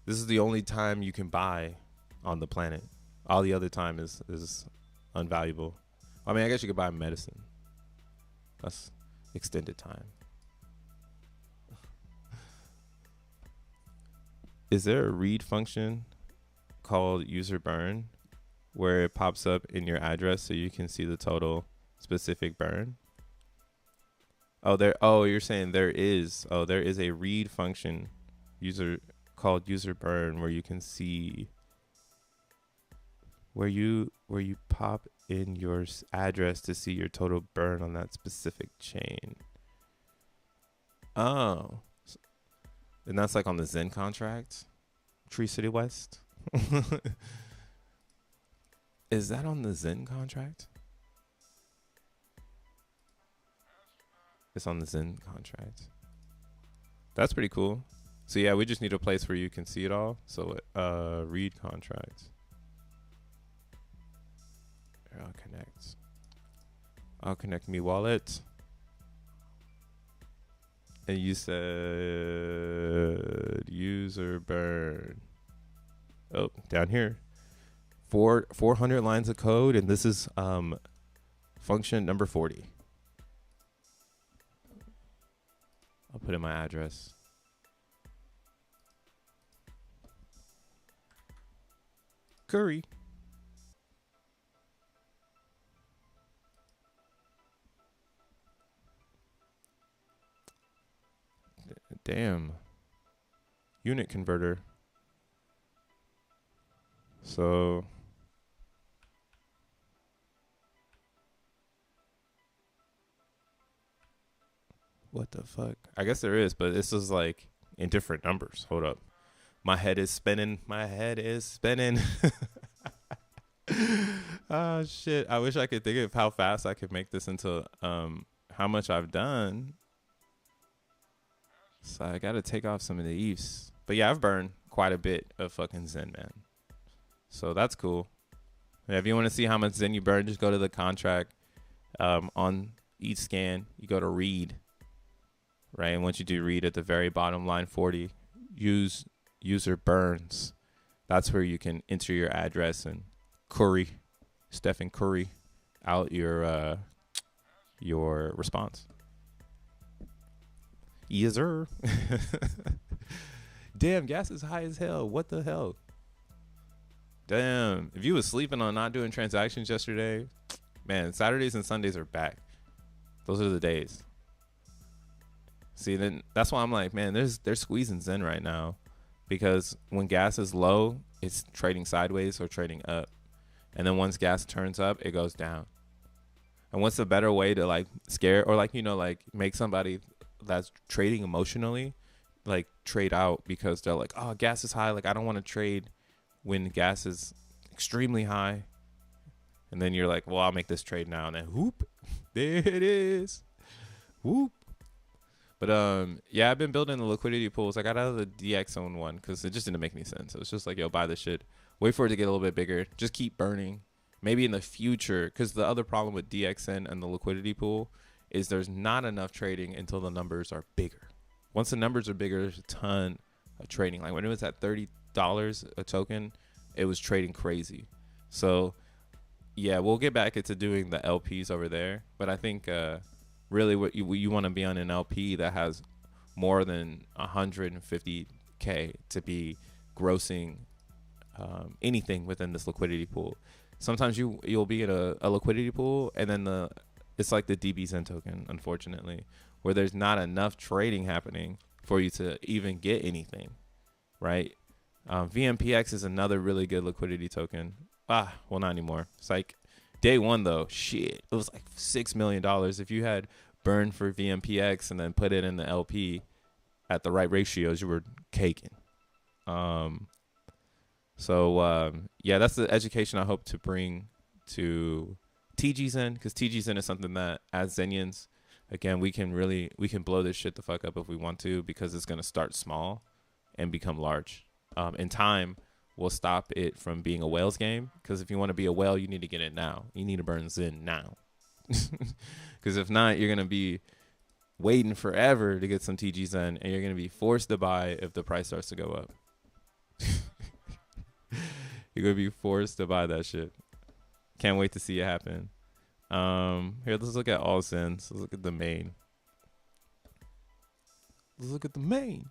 This is the only time you can buy on the planet. All the other time is unvaluable. I mean, I guess you could buy medicine. That's extended time. Is there a read function called user burn where it pops up in your address so you can see the total specific burn? You're saying there is a read function called user burn where you can see where you pop in your address to see your total burn on that specific chain. Oh, and that's like on the Zen contract, Tree City West. Is that on the Zen contract? It's on the Zen contract. That's pretty cool. So yeah, we just need a place where you can see it all. So read contracts. Here, I'll connect me wallet. And you said user burn. Oh, down here. 400 lines of code, and this is function number 40. I'll put in my address. Curry. Damn. Unit converter. So what the fuck? I guess there is, but this is like in different numbers. Hold up. My head is spinning. Oh shit. I wish I could think of how fast I could make this into how much I've done. So I gotta take off some of the ETHs. But yeah, I've burned quite a bit of fucking Zen, man. So that's cool. Yeah, if you want to see how much Zen you burn, just go to the contract on each scan. You go to read, right? And once you do read at the very bottom, line 40, use user burns. That's where you can enter your address and Stephen Curry out your response. Yes, sir. Damn, gas is high as hell. What the hell? Damn. If you was sleeping on not doing transactions yesterday, man, Saturdays and Sundays are back. Those are the days. See, then that's why I'm like, man, they're squeezing Zen right now, because when gas is low, it's trading sideways or trading up. And then once gas turns up, it goes down. And what's a better way to like scare or like, you know, like make somebody that's trading emotionally like trade out because they're like, oh, gas is high, like I don't want to trade when gas is extremely high. And then you're like, well, I'll make this trade now, and then whoop, there it is. Whoop. But yeah, I've been building the liquidity pools. I got out of the TGxen one because it just didn't make any sense. It was just like, yo, buy this shit, wait for it to get a little bit bigger, just keep burning. Maybe in the future, because the other problem with TGxen and the liquidity pool is there's not enough trading until the numbers are bigger. Once the numbers are bigger, there's a ton of trading. Like when it was at $30 a token, it was trading crazy. So yeah, we'll get back into doing the LPs over there. But I think really what you want to be on an LP that has more than 150K to be grossing anything within this liquidity pool. Sometimes you'll be in a liquidity pool, and then it's like the TGxen token, unfortunately, where there's not enough trading happening for you to even get anything, right? VMPX is another really good liquidity token. Well, not anymore. It's like day one though, shit, it was like $6 million. If you had burned for VMPX and then put it in the LP at the right ratios, you were caking. Yeah, that's the education I hope to bring to TGxen, because TGxen is something that as Zenians, again, we can blow this shit the fuck up if we want to, because it's going to start small and become large. In time, we'll stop it from being a whales game, because if you want to be a whale, you need to get it now. You need to burn Zen now. Because if not, you're going to be waiting forever to get some TGxen, and you're going to be forced to buy if the price starts to go up. You're going to be forced to buy that shit. Can't wait to see it happen. Here, let's look at all Zens. Let's look at the main. Let's look at the main.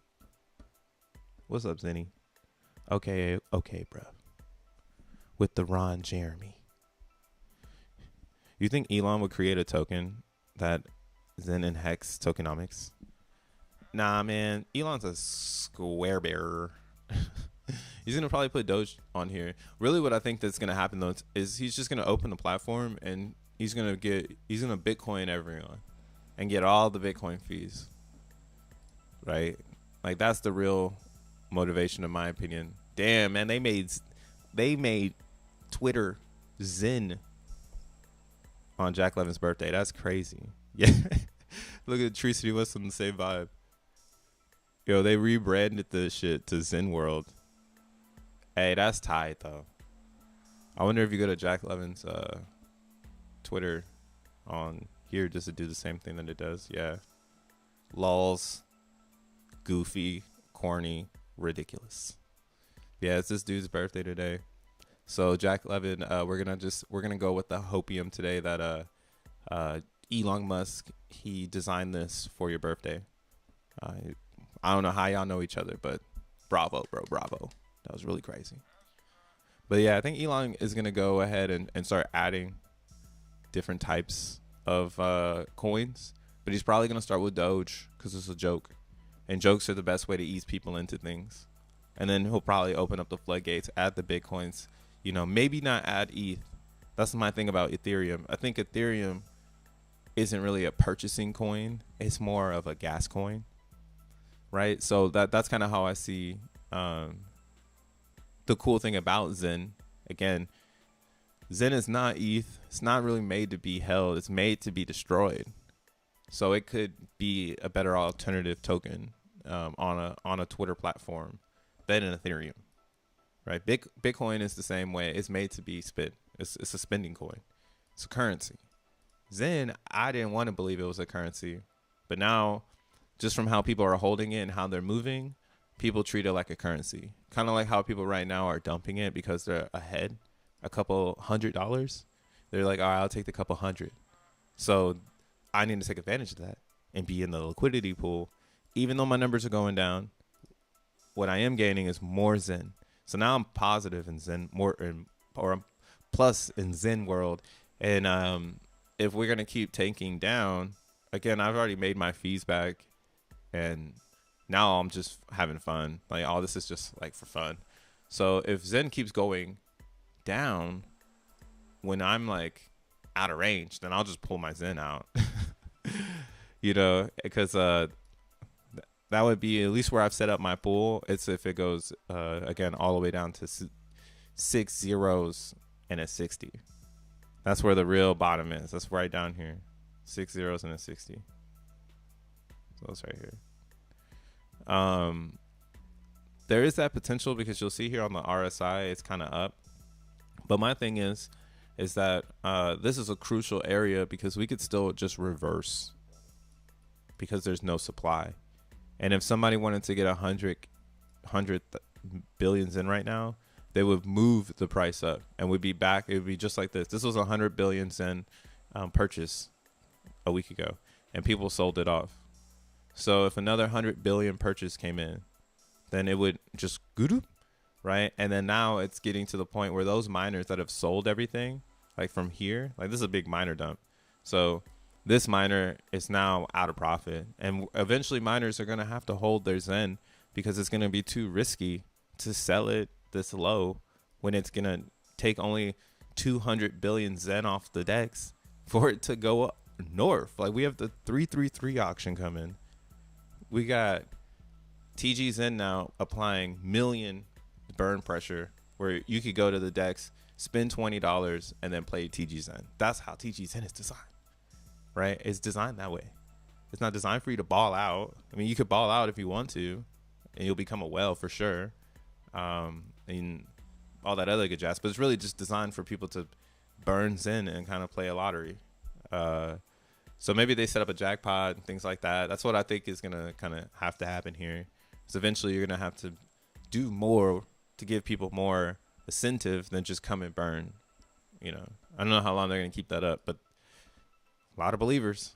What's up, Zenny? Okay, bro. With the Ron Jeremy. You think Elon would create a token that Zen and Hex tokenomics? Nah, man. Elon's a square bearer. He's going to probably put Doge on here. Really what I think that's going to happen, though, is he's just going to open the platform, and he's going to Bitcoin everyone and get all the Bitcoin fees. Right? Like, that's the real motivation, in my opinion. Damn, man, they made Twitter Zen on Jack Levin's birthday. That's crazy. Yeah. Look at Tree City West on the same vibe. Yo, they rebranded the shit to Zen World. Hey, that's tight, though. I wonder if you go to Jack Levin's Twitter on here just to do the same thing that it does. Yeah. Lols. Goofy. Corny. Ridiculous. Yeah, it's this dude's birthday today. So Jack Levin, we're gonna go with the hopium today that Elon Musk, he designed this for your birthday. I don't know how y'all know each other, but bravo, bro, bravo. That was really crazy. But yeah, I think Elon is going to go ahead and start adding different types of coins. But he's probably going to start with Doge because it's a joke. And jokes are the best way to ease people into things. And then he'll probably open up the floodgates, add the Bitcoins. You know, maybe not add ETH. That's my thing about Ethereum. I think Ethereum isn't really a purchasing coin. It's more of a gas coin. Right? So that's kind of how I see the cool thing about Zen. Again, Zen is not ETH. It's not really made to be held. It's made to be destroyed. So it could be a better alternative token on a Twitter platform than an Ethereum. Right? Bitcoin is the same way. It's made to be spent. It's a spending coin. It's a currency. Zen, I didn't want to believe it was a currency, but now, just from how people are holding it and how they're moving, people treat it like a currency. Kind of like how people right now are dumping it because they're ahead a couple $100. They're like, all right, I'll take the couple $100. So I need to take advantage of that and be in the liquidity pool. Even though my numbers are going down, what I am gaining is more Zen. So now I'm positive in Zen, or I'm plus in Zen world. And if we're going to keep tanking down, again, I've already made my fees back. And now I'm just having fun. Like, all this is just like for fun. So if Zen keeps going down when I'm like out of range, then I'll just pull my Zen out. You know, because that would be at least where I've set up my pool. It's if it goes again all the way down to 6 zeros and a 60. That's where the real bottom is. That's right down here. 6 zeros and a 60. So it's right here. There is that potential because you'll see here on the RSI, it's kind of up. But my thing is that this is a crucial area because we could still just reverse because there's no supply. And if somebody wanted to get 100 billions in right now, they would move the price up and we'd be back. It would be just like this. This was 100 billions in purchase a week ago and people sold it off. So if another 100 billion purchase came in, then it would just right? And then now it's getting to the point where those miners that have sold everything, like from here, like this is a big miner dump. So this miner is now out of profit. And eventually miners are going to have to hold their Zen because it's going to be too risky to sell it this low when it's going to take only 200 billion Zen off the DEX for it to go up north. Like we have the 333 auction coming. We got TGxen now applying million burn pressure where you could go to the DEX, spend $20 and then play TGxen. That's how TGxen is designed, right? It's designed that way. It's not designed for you to ball out. I mean, you could ball out if you want to and you'll become a whale for sure. And all that other good jazz, but it's really just designed for people to burn Zen and kind of play a lottery. So maybe they set up a jackpot and things like that. That's what I think is going to kind of have to happen here. So eventually you're going to have to do more to give people more incentive than just come and burn. You know, I don't know how long they're going to keep that up, but a lot of believers.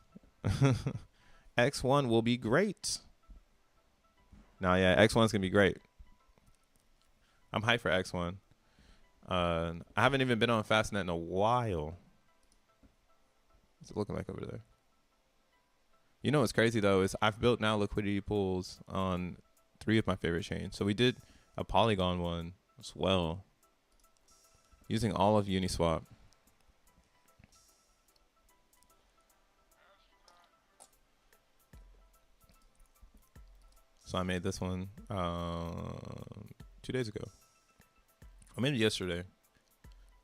X1 will be great. No, yeah, X1's going to be great. I'm hyped for X1. I haven't even been on Fastnet in a while. What's it looking like over there? You know what's crazy though is I've built now liquidity pools on 3 of my favorite chains. So we did a Polygon one as well, using all of Uniswap. So I made this one 2 days ago. Or maybe yesterday.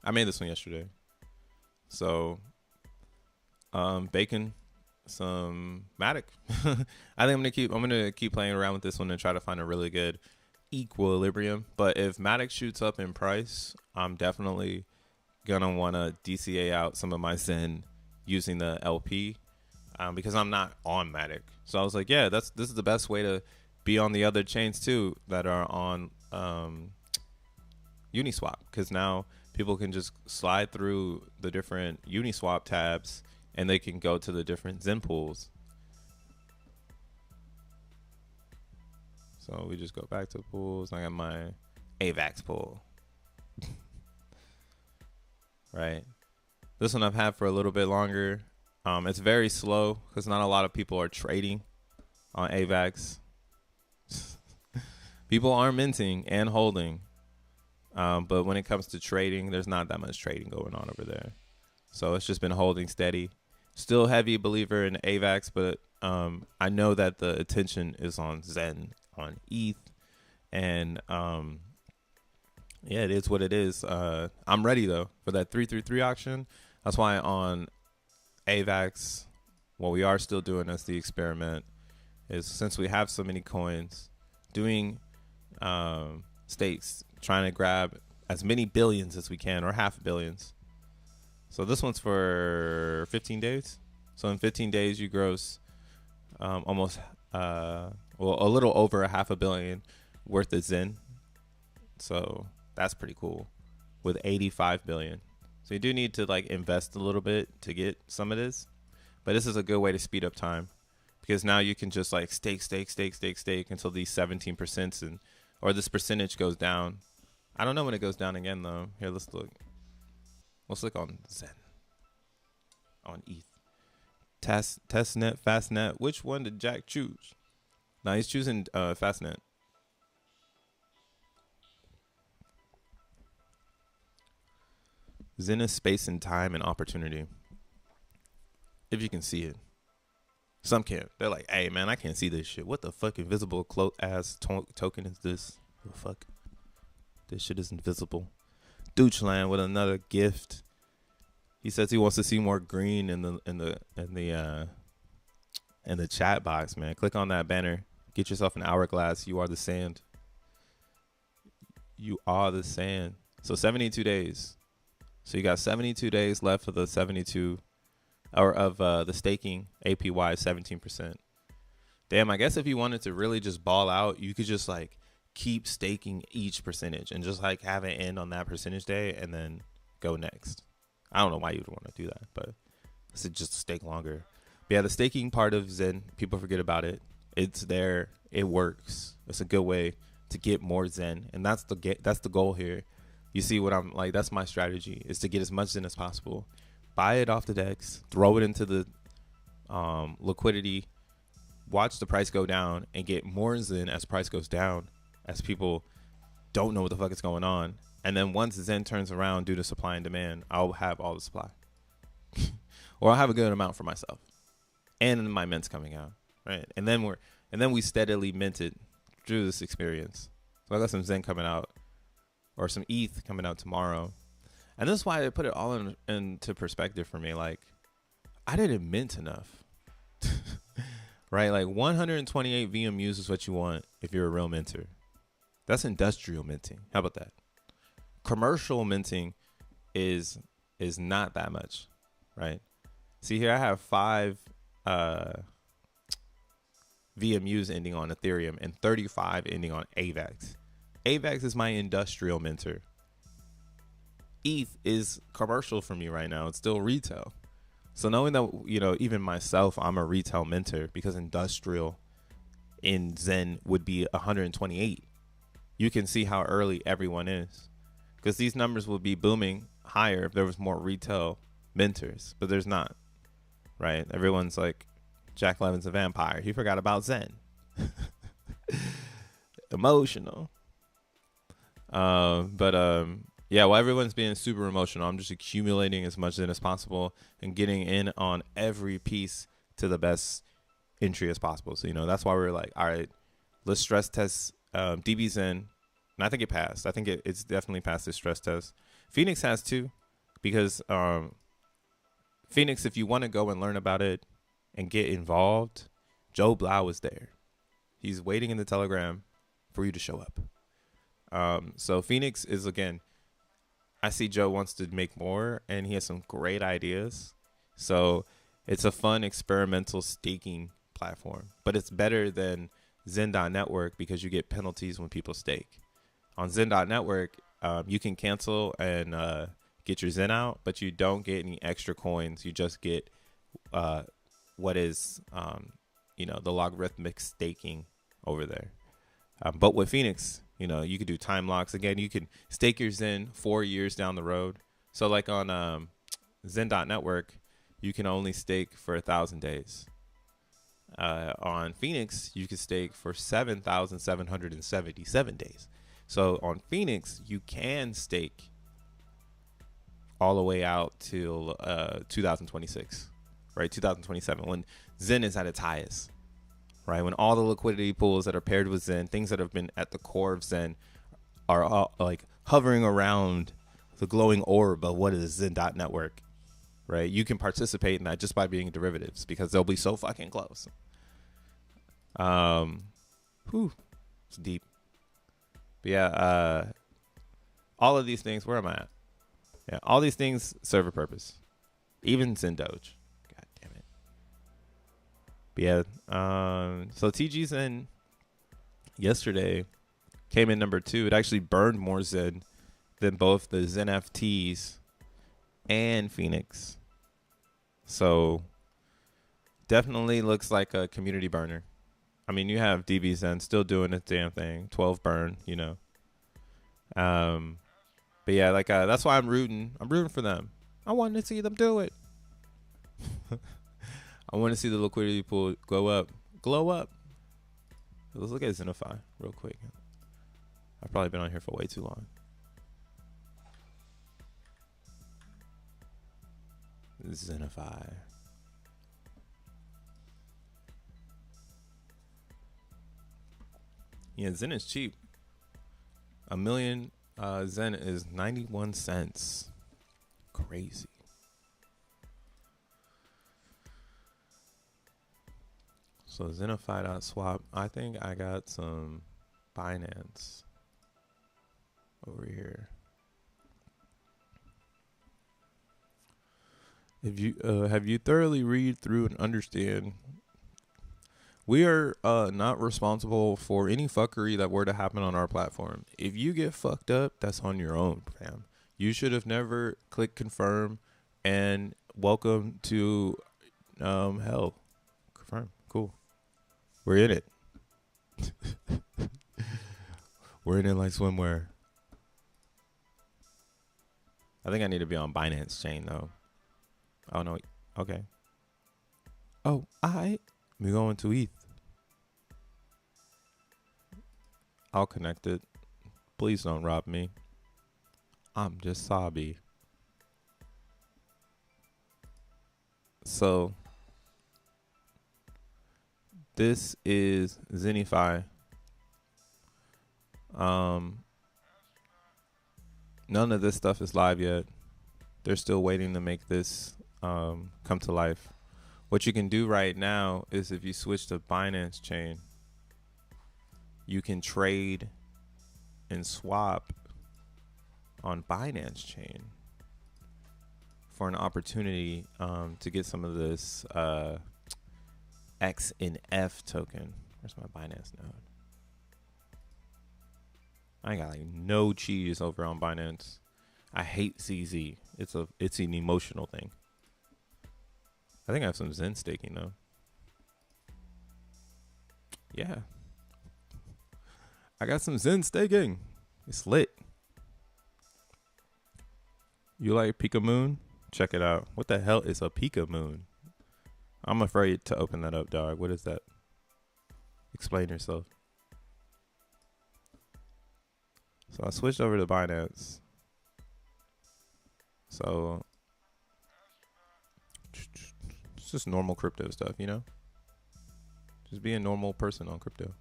I made this one yesterday. So bacon, some Matic. I think I'm gonna keep playing around with this one and try to find a really good equilibrium. But if Matic shoots up in price, I'm definitely gonna wanna DCA out some of my Zen using the LP because I'm not on Matic. So I was like, yeah, this is the best way to be on the other chains too that are on Uniswap, because now people can just slide through the different Uniswap tabs and they can go to the different Zen pools. So we just go back to pools. I got my AVAX pool. Right. This one I've had for a little bit longer. It's very slow because not a lot of people are trading on AVAX. People are minting and holding. But when it comes to trading, there's not that much trading going on over there. So it's just been holding steady. Still heavy believer in AVAX, but I know that the attention is on Zen, on ETH. And yeah, it is what it is. I'm ready, though, for that 333 auction. That's why on AVAX, what we are still doing as the experiment is, since we have so many coins, doing stakes, trying to grab as many billions as we can, or half billions. So this one's for 15 days. So in 15 days, you gross almost, well, a little over a $500 million worth of Zen. So that's pretty cool with 85 billion. So you do need to like invest a little bit to get some of this, but this is a good way to speed up time because now you can just like stake until these 17% and or this percentage goes down. I don't know when it goes down again though. Here, let's look. Let's look on Zen, on ETH. Testnet, Fastnet. Which one did Jack choose? Now he's choosing Fastnet. Zen is space and time and opportunity. If you can see it. Some can't. They're like, hey man, I can't see this shit. What the fuck invisible cloak ass token is this? What the fuck? This shit is invisible. Doochland with another gift. He says he wants to see more green in the in the chat box, man. Click on that banner. Get yourself an hourglass. You are the sand. You are the sand. So 72 days. So you got 72 days left of the 72 or of the staking APY 17%. Damn, I guess if you wanted to really just ball out, you could just like keep staking each percentage and just like have it end on that percentage day and then go next. I don't know why you'd want to do that, but it's just stake longer. But yeah, the staking part of Zen, people forget about it. It's there. It works. It's a good way to get more Zen, and that's the goal here. You see what I'm like? That's my strategy, is to get as much Zen as possible. Buy it off the DEX, throw it into the liquidity, watch the price go down, and get more Zen as price goes down, as people don't know what the fuck is going on. And then once Zen turns around due to supply and demand, I'll have all the supply. Or I'll have a good amount for myself. And my mints coming out. Right. And then we steadily minted through this experience. So I got some Zen coming out, or some ETH coming out tomorrow. And this is why I put it all into perspective for me. Like, I didn't mint enough. Right? Like 128 VMUs is what you want if you're a real minter. That's industrial minting. How about that? Commercial minting is not that much, right? See here, I have 5 VMUs ending on Ethereum and 35 ending on AVAX. AVAX is my industrial minter. ETH is commercial for me right now. It's still retail. So knowing that, you know, even myself, I'm a retail minter, because industrial in Zen would be 128. You can see how early everyone is, because these numbers would be booming higher if there was more retail minters, but there's not, right? Everyone's like, Jack Levin's a vampire. He forgot about Zen. Emotional. Yeah, while everyone's being super emotional, I'm just accumulating as much Zen as possible and getting in on every piece to the best entry as possible. So, you know, that's why we're like, all right, let's stress test DBZen. And I think it passed. I think it's definitely passed this stress test. Phoenix has too, because Phoenix, if you want to go and learn about it and get involved, Joe Blau is there. He's waiting in the Telegram for you to show up. So Phoenix is, again, I see Joe wants to make more, and he has some great ideas. So it's a fun experimental staking platform, but it's better than Zen.network because you get penalties when people stake. On Zen.network, you can cancel and get your Zen out, but you don't get any extra coins. You just get what is, you know, the logarithmic staking over there. But with Phoenix, you know, you could do time locks. Again, you can stake your Zen 4 years down the road. So like on Zen.network, you can only stake for 1,000 days. On Phoenix, you can stake for 7,777 days. So on Phoenix, you can stake all the way out till 2026, right? 2027, when Zen is at its highest, right? When all the liquidity pools that are paired with Zen, things that have been at the core of Zen, are all, like, hovering around the glowing orb of what is Zen.network, right? You can participate in that just by being derivatives, because they'll be so fucking close. It's deep. But yeah, all of these things, where am I at? Yeah, all these things serve a purpose. Even Zen Doge. God damn it. But yeah, so TGxen yesterday came in number 2. It actually burned more Zen than both the XeNFTs and Phoenix. So definitely looks like a community burner. I mean, you have DBZen still doing its damn thing. 12 burn, you know. But yeah, like that's why I'm rooting. I'm rooting for them. I want to see them do it. I want to see the liquidity pool glow up. Glow up. Let's look at Xenify real quick. I've probably been on here for way too long. Xenify. Yeah, Zen is cheap. 1 million Zen is 91 cents. Crazy. So Xenify.swap. I think I got some Binance over here. If you have you thoroughly read through and understand, we are not responsible for any fuckery that were to happen on our platform. If you get fucked up, that's on your own, fam. You should have never clicked confirm and welcome to hell. Confirm. Cool. We're in it. We're in it like swimwear. I think I need to be on Binance chain though. Oh no. Okay. Oh, we're going to ETH. I'll connect it. Please don't rob me. I'm just sobby. So this is Xenify. None of this stuff is live yet. They're still waiting to make this come to life. What you can do right now is if you switch to Binance chain, you can trade and swap on Binance chain for an opportunity to get some of this XNF token. Where's my Binance node? I ain't got like no cheese over on Binance. I hate CZ. It's an emotional thing. I think I have some Zen staking though. Yeah. I got some Zen staking. It's lit. You like Pika Moon? Check it out. What the hell is a Pika Moon? I'm afraid to open that up, dog. What is that? Explain yourself. So I switched over to Binance. So it's just normal crypto stuff, you know? Just be a normal person on crypto.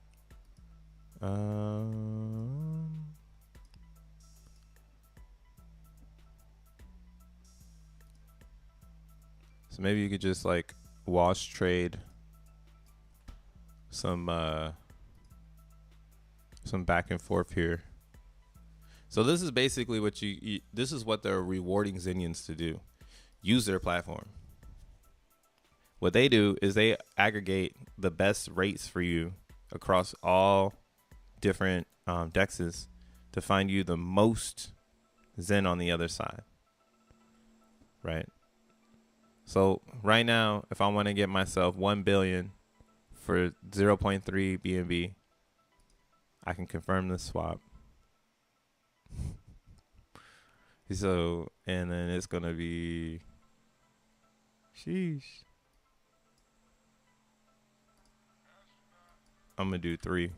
So maybe you could just like wash trade some back and forth here. So this is basically what this is what they're rewarding Xenians to do. Use their platform. What they do is they aggregate the best rates for you across all different dexes to find you the most Zen on the other side. Right? So right now, if I want to get myself 1 billion for 0.3 BNB, I can confirm this swap. So, and then it's going to be, sheesh. I'm going to do 3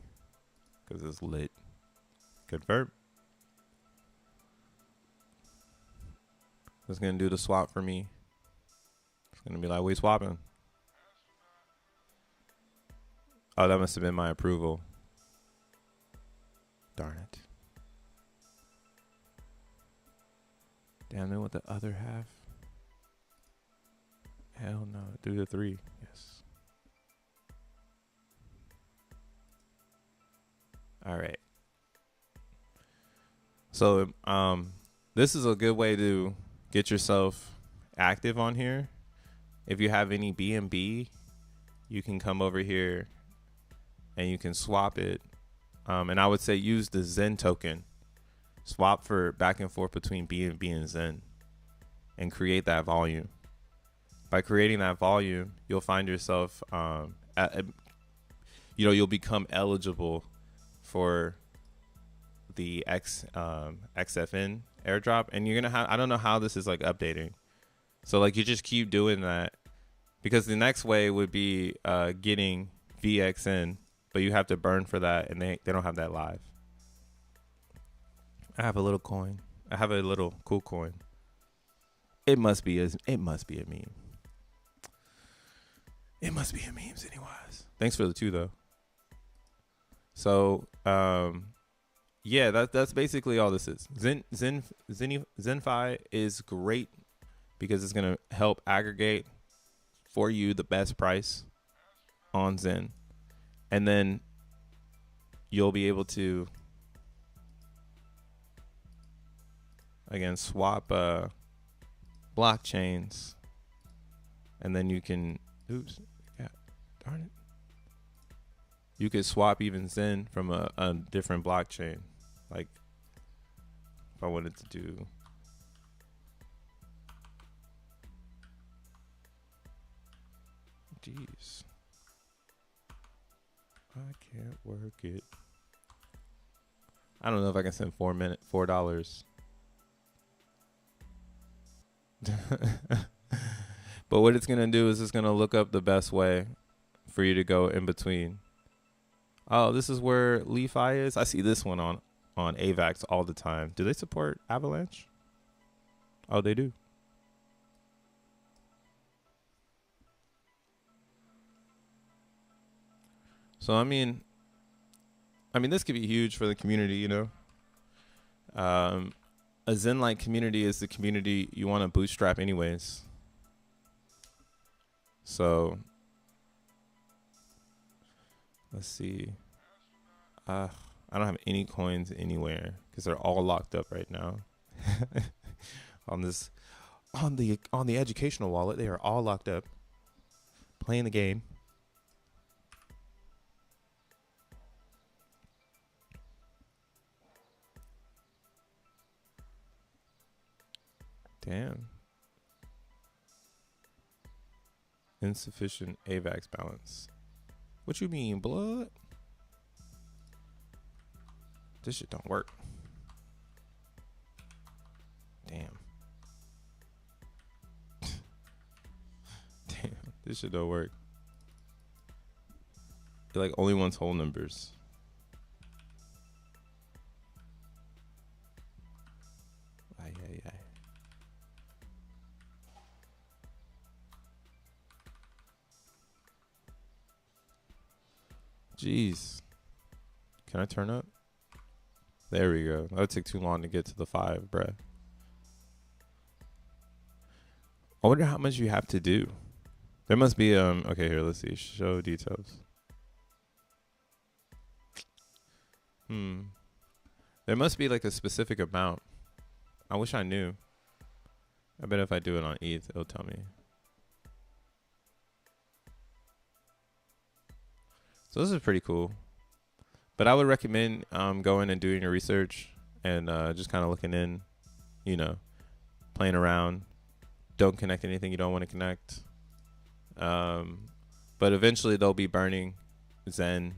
because it's lit. Confirm. It's going to do the swap for me. It's going to be like, we swapping. Oh, that must have been my approval. Darn it. Damn, then with the other half? Hell no. Do the 3. Yes. All right. So, this is a good way to get yourself active on here. If you have any BNB, you can come over here and you can swap it. And I would say use the Zen token. Swap for back and forth between BNB and Zen and create that volume. By creating that volume, you'll find yourself, you'll become eligible for the XFN airdrop. And you're going to have, I don't know how this is like updating. So like you just keep doing that because the next way would be getting VXN, but you have to burn for that and they don't have that live. I have a little coin. I have a little cool coin. It must be a meme. It must be a meme, anyways. Thanks for the 2 though. So yeah, that's basically all this is. Xenify is great because it's gonna help aggregate for you the best price on Zen, and then you'll be able to again swap blockchains, and then you can darn it, you could swap even Zen from a different blockchain. Like if I wanted to do jeez, I can't work it. I don't know if I can send $4. But what it's gonna do is it's gonna look up the best way for you to go in between. Oh, this is where Xenify is. I see this one on AVAX all the time. Do they support Avalanche? Oh, they do. So I mean, this could be huge for the community, you know. A Zen-like community is the community you want to bootstrap anyways. So let's see. I don't have any coins anywhere because they're all locked up right now. on the educational wallet, they are all locked up, playing the game. Damn. Insufficient AVAX balance. What you mean, blood? This shit don't work. Damn. Damn, this shit don't work. It like only wants whole numbers. Ay, ay, ay. Jeez. Can I turn up? There we go. That would take too long to get to the 5, bruh. I wonder how much you have to do. There must be okay, here, let's see. Show details. There must be like a specific amount. I wish I knew. I bet if I do it on ETH, it'll tell me. So this is pretty cool. But I would recommend going and doing your research and just kind of looking in, you know, playing around. Don't connect anything you don't want to connect. But eventually they'll be burning Zen.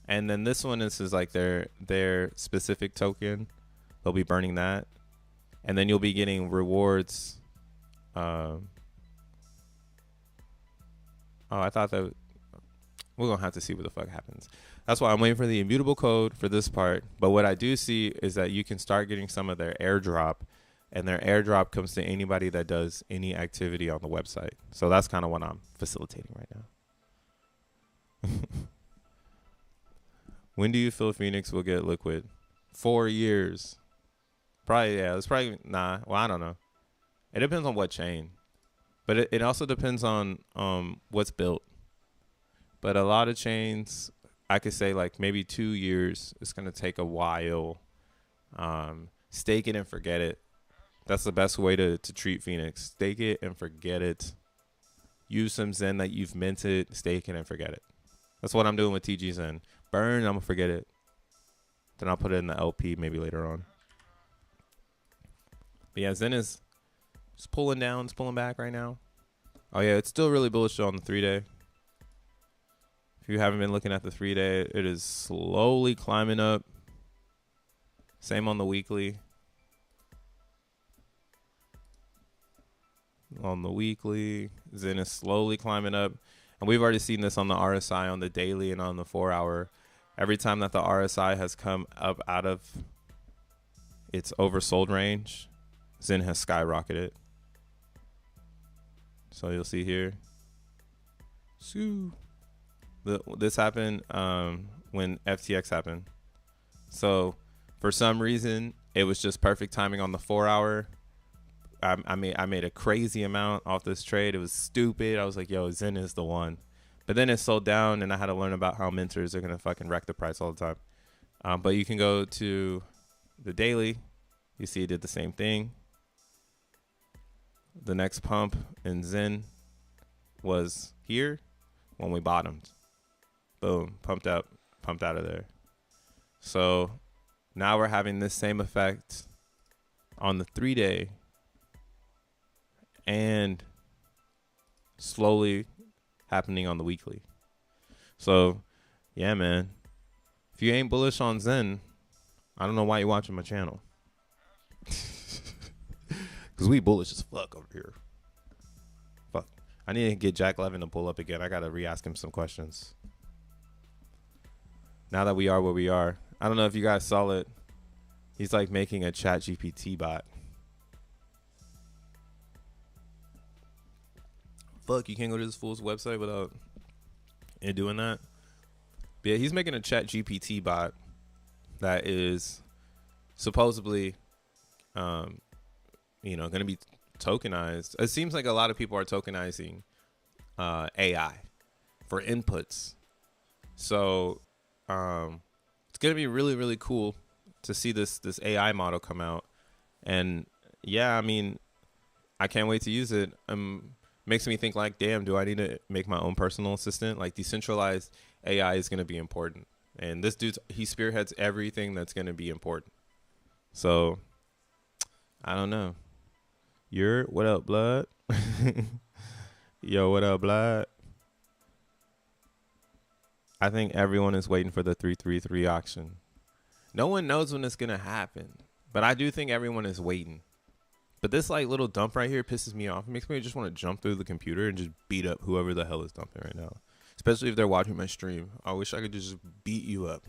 And then this one is like their specific token. They'll be burning that. And then you'll be getting rewards. Oh, I thought that... We're going to have to see what the fuck happens. That's why I'm waiting for the immutable code for this part. But what I do see is that you can start getting some of their airdrop. And their airdrop comes to anybody that does any activity on the website. So that's kind of what I'm facilitating right now. When do you feel Phoenix will get liquid? 4 years. Probably, yeah. It's probably, nah. Well, I don't know. It depends on what chain. But it also depends on what's built. But a lot of chains, I could say like maybe 2 years. It's going to take a while. Stake it and forget it. That's the best way to treat Phoenix. Stake it and forget it. Use some Zen that you've minted, stake it and forget it. That's what I'm doing with TGxen. Burn, I'm going to forget it. Then I'll put it in the LP maybe later on. But yeah, Zen is just pulling down, it's pulling back right now. Oh yeah, it's still really bullish on the 3-day. If you haven't been looking at the 3-day, it is slowly climbing up. Same on the weekly. On the weekly, Zen is slowly climbing up. And we've already seen this on the RSI, on the daily, and on the 4-hour. Every time that the RSI has come up out of its oversold range, Zen has skyrocketed. So you'll see here. This happened when FTX happened. So for some reason, it was just perfect timing on the 4-hour. I made a crazy amount off this trade. It was stupid. I was like, yo, Zen is the one. But then it slowed down, and I had to learn about how minters are going to fucking wreck the price all the time. But you can go to the daily. You see it did the same thing. The next pump in Zen was here when we bottomed. Boom, pumped out of there. So now we're having this same effect on the 3-day and slowly happening on the weekly. So yeah, man, if you ain't bullish on Zen, I don't know why you're watching my channel. Because we bullish as fuck over here. Fuck. I need to get Jack Levin to pull up again. I got to re-ask him some questions. Now that we are where we are. I don't know if you guys saw it. He's like making a chat GPT bot. Fuck, you can't go to this fool's website without it doing that. But yeah, he's making a chat GPT bot that is supposedly going to be tokenized. It seems like a lot of people are tokenizing AI for inputs. So it's going to be really, really cool to see this AI model come out. And yeah, I mean, I can't wait to use it. Makes me think like, damn, do I need to make my own personal assistant? Like decentralized AI is going to be important. And this dude, he spearheads everything that's going to be important. So I don't know. What up, blood? Yo, what up, blood? I think everyone is waiting for the 333 auction. No one knows when it's going to happen, but I do think everyone is waiting. But this like little dump right here pisses me off. It makes me just want to jump through the computer and just beat up whoever the hell is dumping right now. Especially if they're watching my stream. I wish I could just beat you up.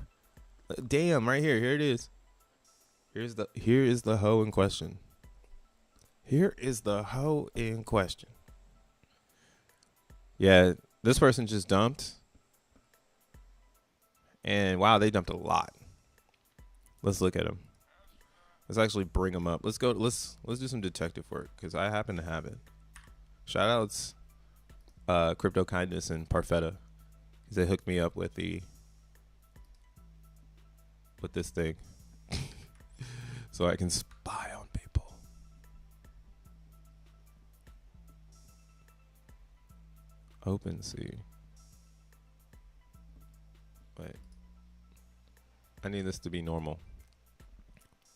Damn, right here. Here it is. Here is the hoe in question. Here is the hoe in question. Yeah, this person just dumped. And wow, they dumped a lot. Let's look at them. Let's actually bring them up. Let's do some detective work because I happen to have it. Shout outs Crypto Kindness and Parfetta because they hooked me up with this thing so I can spy on people. OpenSea. Wait. I need this to be normal.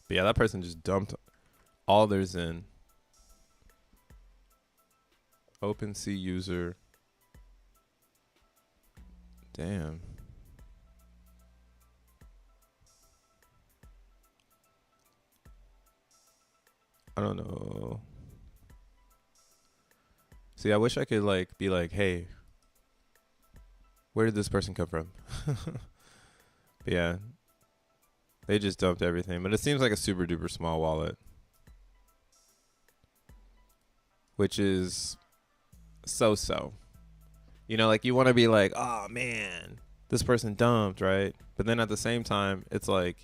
But yeah, that person just dumped all their Zen. OpenSea user. Damn. I don't know. See, I wish I could like be like, hey, where did this person come from? But yeah, they just dumped everything. But it seems like a super duper small wallet, which is so. You know, like you want to be like, oh man, this person dumped, right? But then at the same time, it's like,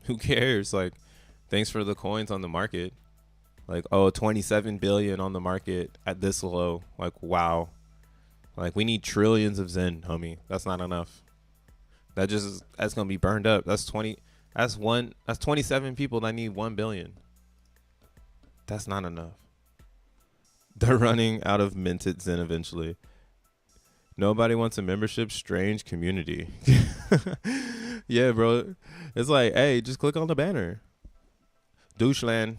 who cares? Like, thanks for the coins on the market. Like, oh, 27 billion on the market at this low. Like, wow. Like, we need trillions of Zen, homie. That's not enough. That's gonna be burned up. That's 27 people that need 1 billion. That's not enough. They're running out of minted Zen eventually. Nobody wants a membership. Strange community. Yeah, bro. It's like, hey, just click on the banner. Doucheland,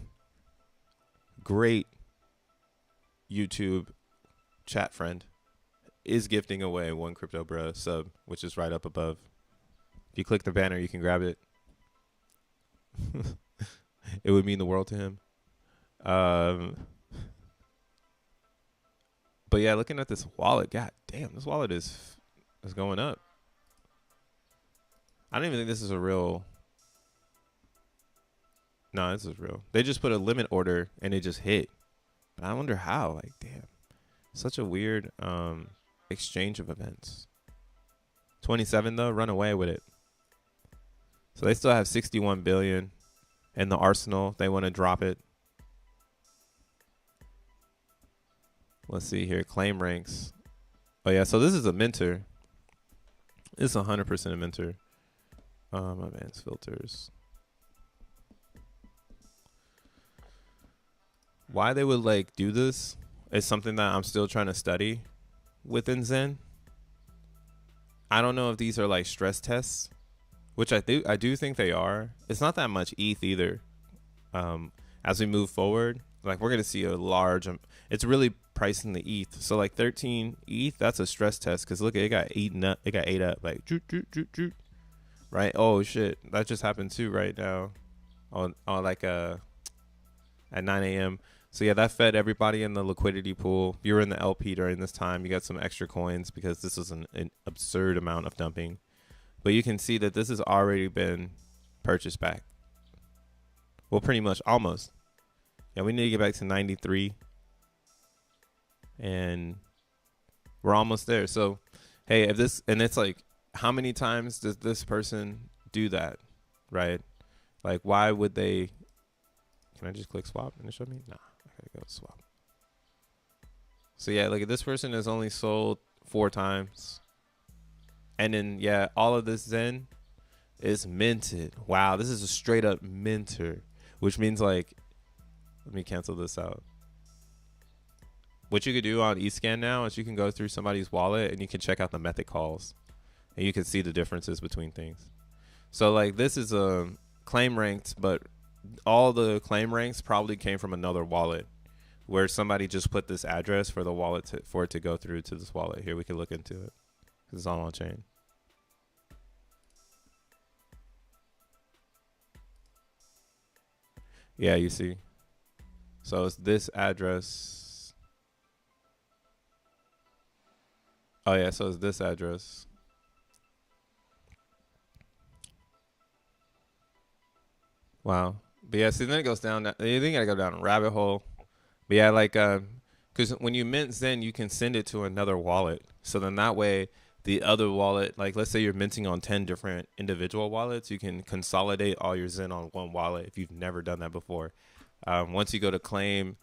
great YouTube chat friend, is gifting away one Crypto Bruh sub, which is right up above. If you click the banner, you can grab it. It would mean the world to him. But yeah, looking at this wallet, god damn, this wallet is going up. I don't even think this is a real. No, this is real. They just put a limit order and it just hit. But I wonder how. Like, damn, such a weird exchange of events. 27 though, run away with it. So they still have 61 billion in the arsenal. They want to drop it. Let's see here. Claim ranks. Oh yeah, so this is a minter. It's 100% a minter. Advanced filters. Why they would like do this is something that I'm still trying to study within Zen. I don't know if these are like stress tests, which I do think they are. It's not that much ETH either. As we move forward, like we're gonna see a large. It's really priced in the ETH. So like 13 ETH, that's a stress test because look, it got eaten up. It got ate up like right. Oh shit, that just happened too right now, on like at 9 a.m. So yeah, that fed everybody in the liquidity pool. If you were in the LP during this time, you got some extra coins because this was an absurd amount of dumping. But you can see that this has already been purchased back. Well, pretty much almost. Yeah, we need to get back to 93. And we're almost there. So, hey, if this, and it's like, how many times does this person do that, right? Like, why would they, can I just click swap and it show me? Nah, I gotta go swap. So yeah, like this person has only sold 4 times. And then, yeah, all of this Zen is minted. Wow, this is a straight up minter, which means like, let me cancel this out. What you could do on eScan now is you can go through somebody's wallet and you can check out the method calls and you can see the differences between things. So like this is a claim ranked, but all the claim ranks probably came from another wallet where somebody just put this address for the wallet for it to go through to this wallet. Here, we can look into it because it's all on chain. Yeah, you see. So it's this address. Oh yeah, so it's this address. Wow. But yeah, see, then it goes down. You think I gotta go down a rabbit hole. But yeah, like, because when you mint Zen, you can send it to another wallet. So then that way, the other wallet, like let's say you're minting on 10 different individual wallets, you can consolidate all your Zen on one wallet if you've never done that before. Once you go to claim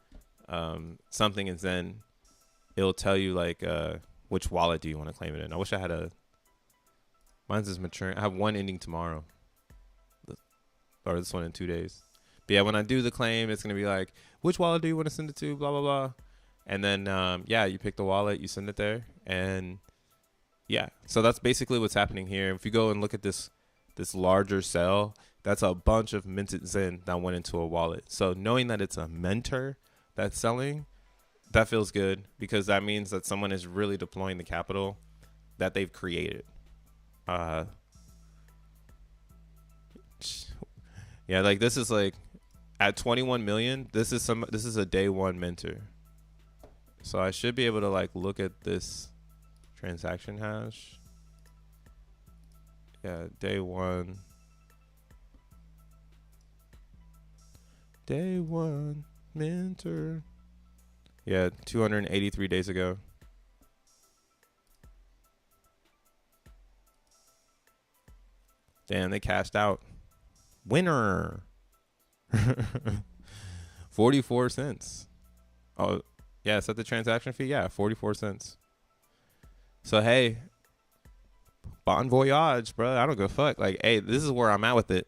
something in Zen, it'll tell you like which wallet do you want to claim it in. I wish I had a, mine's is maturing. I have one ending tomorrow, or this one in 2 days. But yeah, when I do the claim, it's going to be like, which wallet do you want to send it to, blah, blah, blah. And then, yeah, you pick the wallet, you send it there. And yeah, so that's basically what's happening here. If you go and look at this larger cell, that's a bunch of minted Zen that went into a wallet. So knowing that it's a mentor that's selling, that feels good because that means that someone is really deploying the capital that they've created. Yeah, like this is like at 21 million, this is a day one mentor. So I should be able to like look at this transaction hash. Yeah, day one. Day one mentor. Yeah, 283 days ago. Damn, they cashed out. Winner. 44 cents. Oh, yeah, is that the transaction fee? Yeah, 44 cents. So, hey, bon voyage, bro. I don't give a fuck. Like, hey, this is where I'm at with it.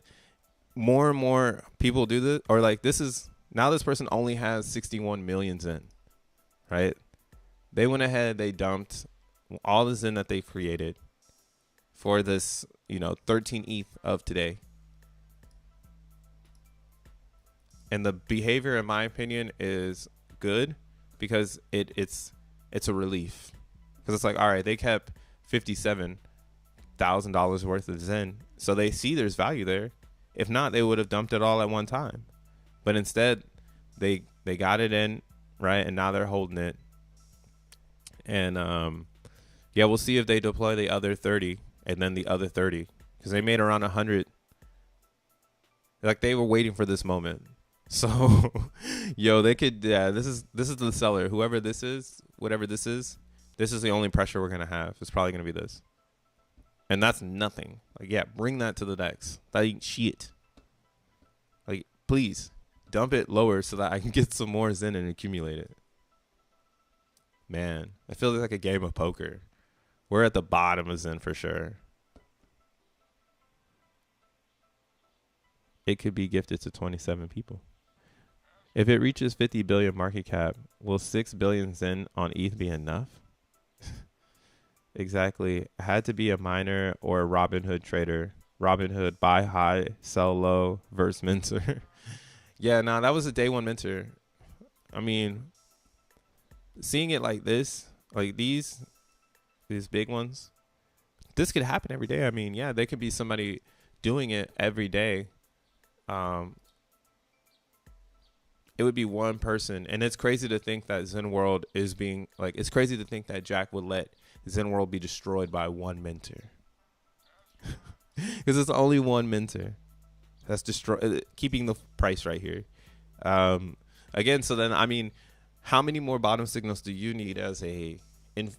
More and more people do this, or like this is, now this person only has 61 million Zen, right? They went ahead, they dumped all the Zen that they created for this, 13 ETH of today. And the behavior, in my opinion, is good because it's a relief. Because it's like, all right, they kept $57,000 worth of Zen, so they see there's value there. If not, they would have dumped it all at one time. But instead, they got it in, right, and now they're holding it. And yeah, we'll see if they deploy the other 30 and then the other 30 because they made around 100. Like they were waiting for this moment. So, yo, they could. Yeah, this is the seller. Whoever this is, whatever this is the only pressure we're gonna have. It's probably gonna be this, and that's nothing. Like, yeah, bring that to the decks. That ain't shit. Like, please dump it lower so that I can get some more Zen and accumulate it. Man, it feels like a game of poker. We're at the bottom of Zen for sure. It could be gifted to 27 people. If it reaches 50 billion market cap, will 6 billion Zen on ETH be enough? Exactly. Had to be a miner or a Robinhood trader. Robinhood buy high, sell low versus minter. Yeah, no, that was a day one minter. I mean, seeing it like this, like these big ones, this could happen every day. I mean, yeah, there could be somebody doing it every day. It would be one person, and it's crazy to think that Zen World is being like. It's crazy to think that Jack would let Zen World be destroyed by one minter, because it's only one minter that's keeping the price right here. Again, so then I mean, how many more bottom signals do you need as a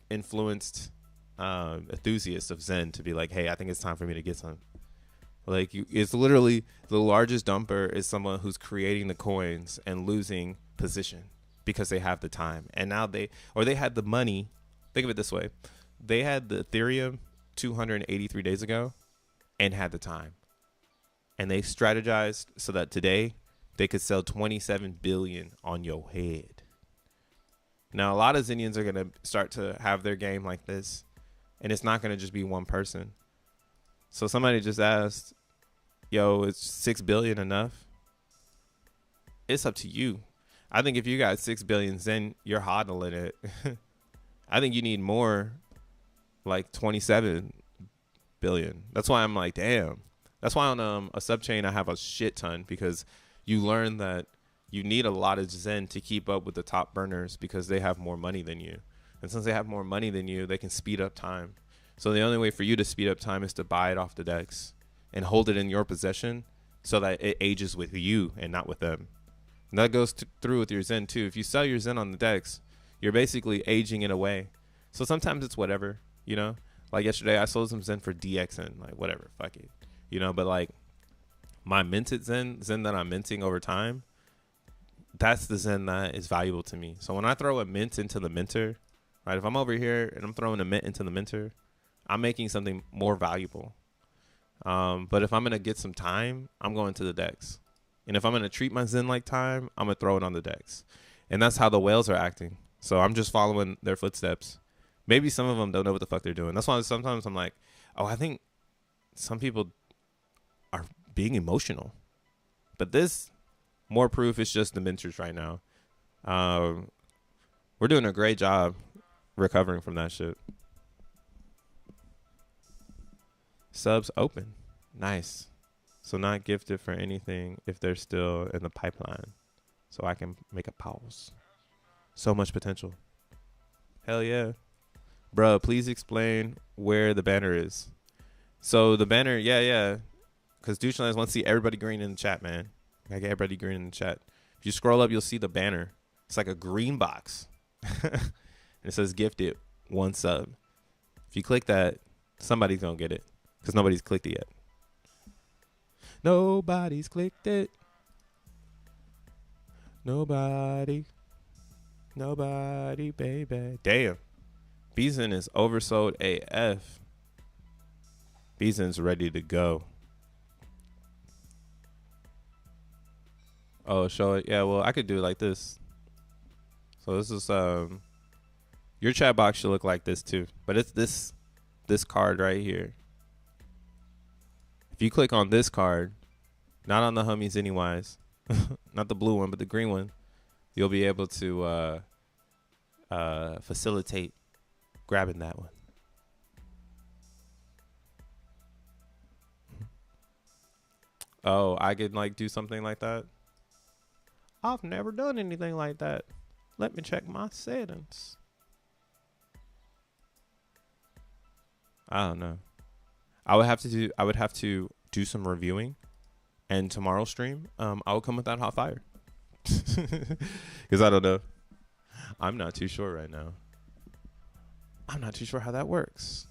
influenced enthusiast of Zen to be like, hey, I think it's time for me to get some? Like, it's literally the largest dumper is someone who's creating the coins and losing position because they have the time. And now they had the money. Think of it this way. They had the Ethereum 283 days ago and had the time. And they strategized so that today they could sell 27 billion on your head. Now, a lot of Zenians are going to start to have their game like this. And it's not going to just be one person. So somebody just asked, yo, is 6 billion enough? It's up to you. I think if you got 6 billion Zen, you're hodling it. I think you need more, like 27 billion. That's why I'm like, damn. That's why on a subchain I have a shit ton, because you learn that you need a lot of Zen to keep up with the top burners because they have more money than you. And since they have more money than you, they can speed up time. So the only way for you to speed up time is to buy it off the DEX and hold it in your possession so that it ages with you and not with them. And that goes through with your Zen too. If you sell your Zen on the DEX, you're basically aging it away. So sometimes it's whatever, you know? Like yesterday, I sold some Zen for TGxen. Like, whatever, fuck it. You know, but like my minted Zen that I'm minting over time, that's the Zen that is valuable to me. So when I throw a mint into the minter, right? If I'm over here and I'm throwing a mint into the minter, I'm making something more valuable. But if I'm going to get some time, I'm going to the DEX. And if I'm going to treat my Zen like time, I'm going to throw it on the DEX. And that's how the whales are acting. So I'm just following their footsteps. Maybe some of them don't know what the fuck they're doing. That's why sometimes I'm like, oh, I think some people are being emotional. But this, more proof, it's just the minters right now. We're doing a great job recovering from that shit. Subs open. Nice. So not gifted for anything if they're still in the pipeline. So I can make a pause. So much potential. Hell yeah. Bro, please explain where the banner is. So the banner, yeah. Because Douchelands wants to see everybody green in the chat, man. I gotta get everybody green in the chat. If you scroll up, you'll see the banner. It's like a green box. And it says gifted 1 sub. If you click that, somebody's gonna get it. Because nobody's clicked it yet. Nobody's clicked it. Nobody, baby. Damn. Bzen is oversold AF. Bzen's ready to go. Oh, show it. Yeah, well, I could do it like this. So this is your chat box should look like this too. But it's this card right here. If you click on this card, not on the homies anyways, not the blue one, but the green one, you'll be able to facilitate grabbing that one. Oh, I could like do something like that? I've never done anything like that. Let me check my settings. I don't know. I would have to do some reviewing, and tomorrow's stream, I will come with that hot fire. Because I don't know. I'm not too sure right now. I'm not too sure how that works.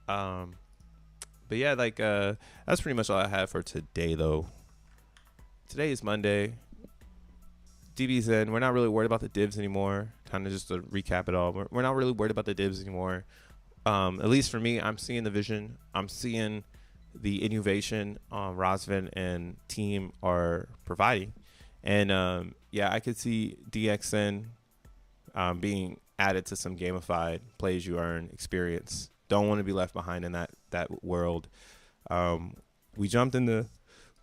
But yeah, like that's pretty much all I have for today, though. Today is Monday. DBZen, we're not really worried about the divs anymore. kind of just to recap it all, we're not really worried about the divs anymore. At least for me, I'm seeing the vision. I'm seeing the innovation Rosvin and team are providing. And yeah, I could see DXN being added to some gamified plays you earn experience. Don't want to be left behind in that world. We jumped into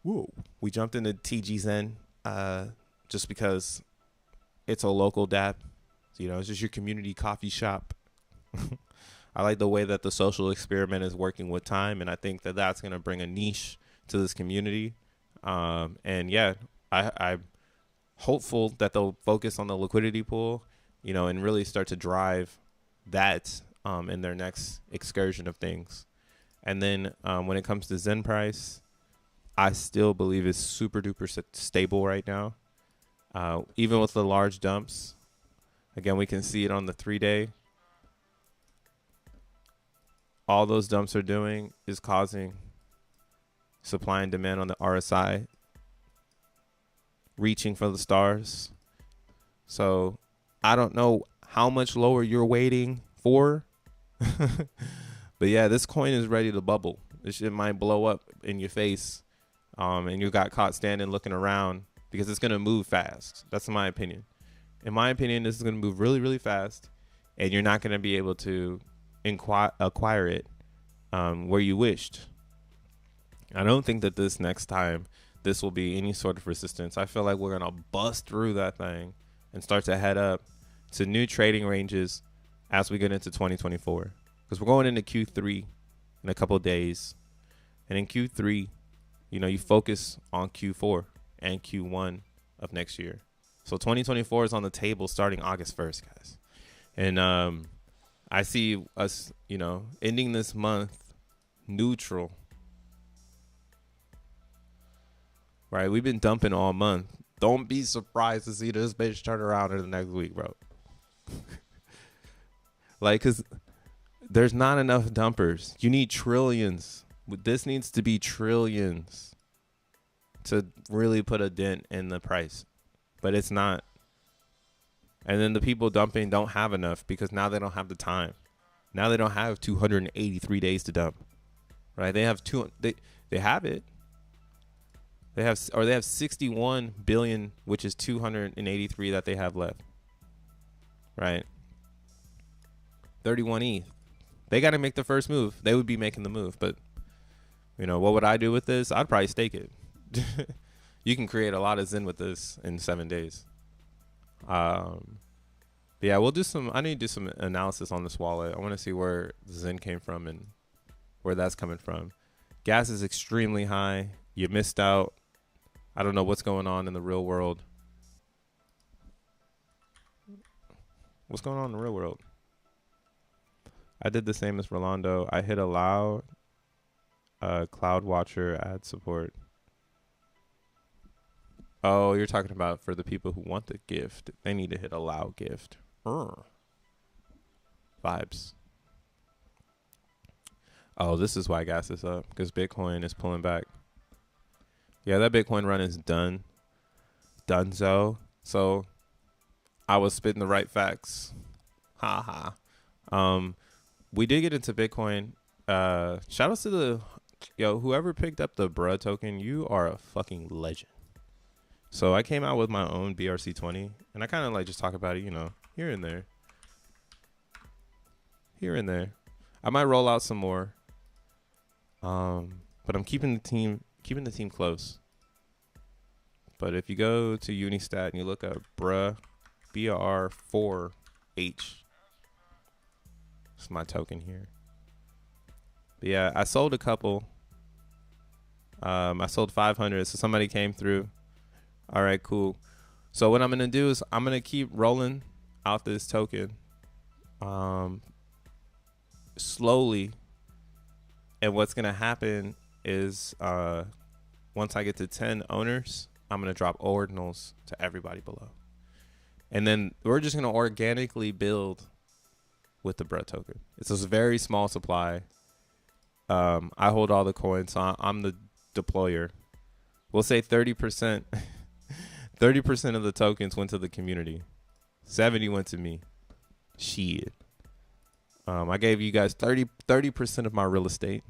TGxen just because it's a local dApp. You know, it's just your community coffee shop. I like the way that the social experiment is working with time, and I think that that's going to bring a niche to this community. And yeah, I'm hopeful that they'll focus on the liquidity pool, you know, and really start to drive that in their next excursion of things. And then when it comes to Zen price, I still believe it's super duper stable right now. Even with the large dumps, again, we can see it on the 3-day. All those dumps are doing is causing supply and demand on the RSI reaching for the stars. So I don't know how much lower you're waiting for. But yeah, this coin is ready to bubble. This shit might blow up in your face. And you got caught standing looking around because it's going to move fast. That's my opinion. In my opinion, this is going to move really, really fast. And you're not going to be able to acquire it where you wished. I don't think that this next time this will be any sort of resistance. I feel like we're going to bust through that thing and start to head up to new trading ranges as we get into 2024. Because we're going into Q3 in a couple of days. And in Q3, you know, you focus on Q4 and Q1 of next year. So 2024 is on the table starting August 1st, guys. And I see us, you know, ending this month neutral. Right? We've been dumping all month. Don't be surprised to see this bitch turn around in the next week, bro. Like, because there's not enough dumpers. You need trillions. This needs to be trillions to really put a dent in the price. But it's not. And then the people dumping don't have enough because now they don't have the time. Now they don't have 283 days to dump. Right? They have they have it. They have 61 billion, which is 283 that they have left. Right? 31 ETH. They got to make the first move. They would be making the move, but you know, what would I do with this? I'd probably stake it. You can create a lot of Zen with this in 7 days. But yeah, we'll do some. I need to do some analysis on this wallet. I want to see where Zen came from and where that's coming from. Gas is extremely high. You missed out. I don't know what's going on in the real world. What's going on in the real world? I did the same as Rolando. I hit allow. Cloud Watcher ad support. Oh, you're talking about for the people who want the gift. They need to hit allow gift. Vibes. Oh, this is why gas is up. Because Bitcoin is pulling back. Yeah, that Bitcoin run is done. Donezo. So I was spitting the right facts. Ha ha. We did get into Bitcoin. Shout outs to the whoever picked up the bruh token. You are a fucking legend. So I came out with my own BRC20, and I kind of like just talk about it, you know, here and there. Here and there. I might roll out some more. But I'm keeping the team close. But if you go to Unistat and you look up bruh, BR4H. It's my token here. But yeah, I sold a couple. I sold 500, so somebody came through. All right, cool. So what I'm going to do is I'm going to keep rolling out this token slowly. And what's going to happen is once I get to 10 owners, I'm going to drop ordinals to everybody below. And then we're just going to organically build with the bruh token. It's a very small supply. I hold all the coins, so I'm the deployer. We'll say 30%. 30% of the tokens went to the community. 70 went to me. Shit. I gave you guys 30% of my real estate.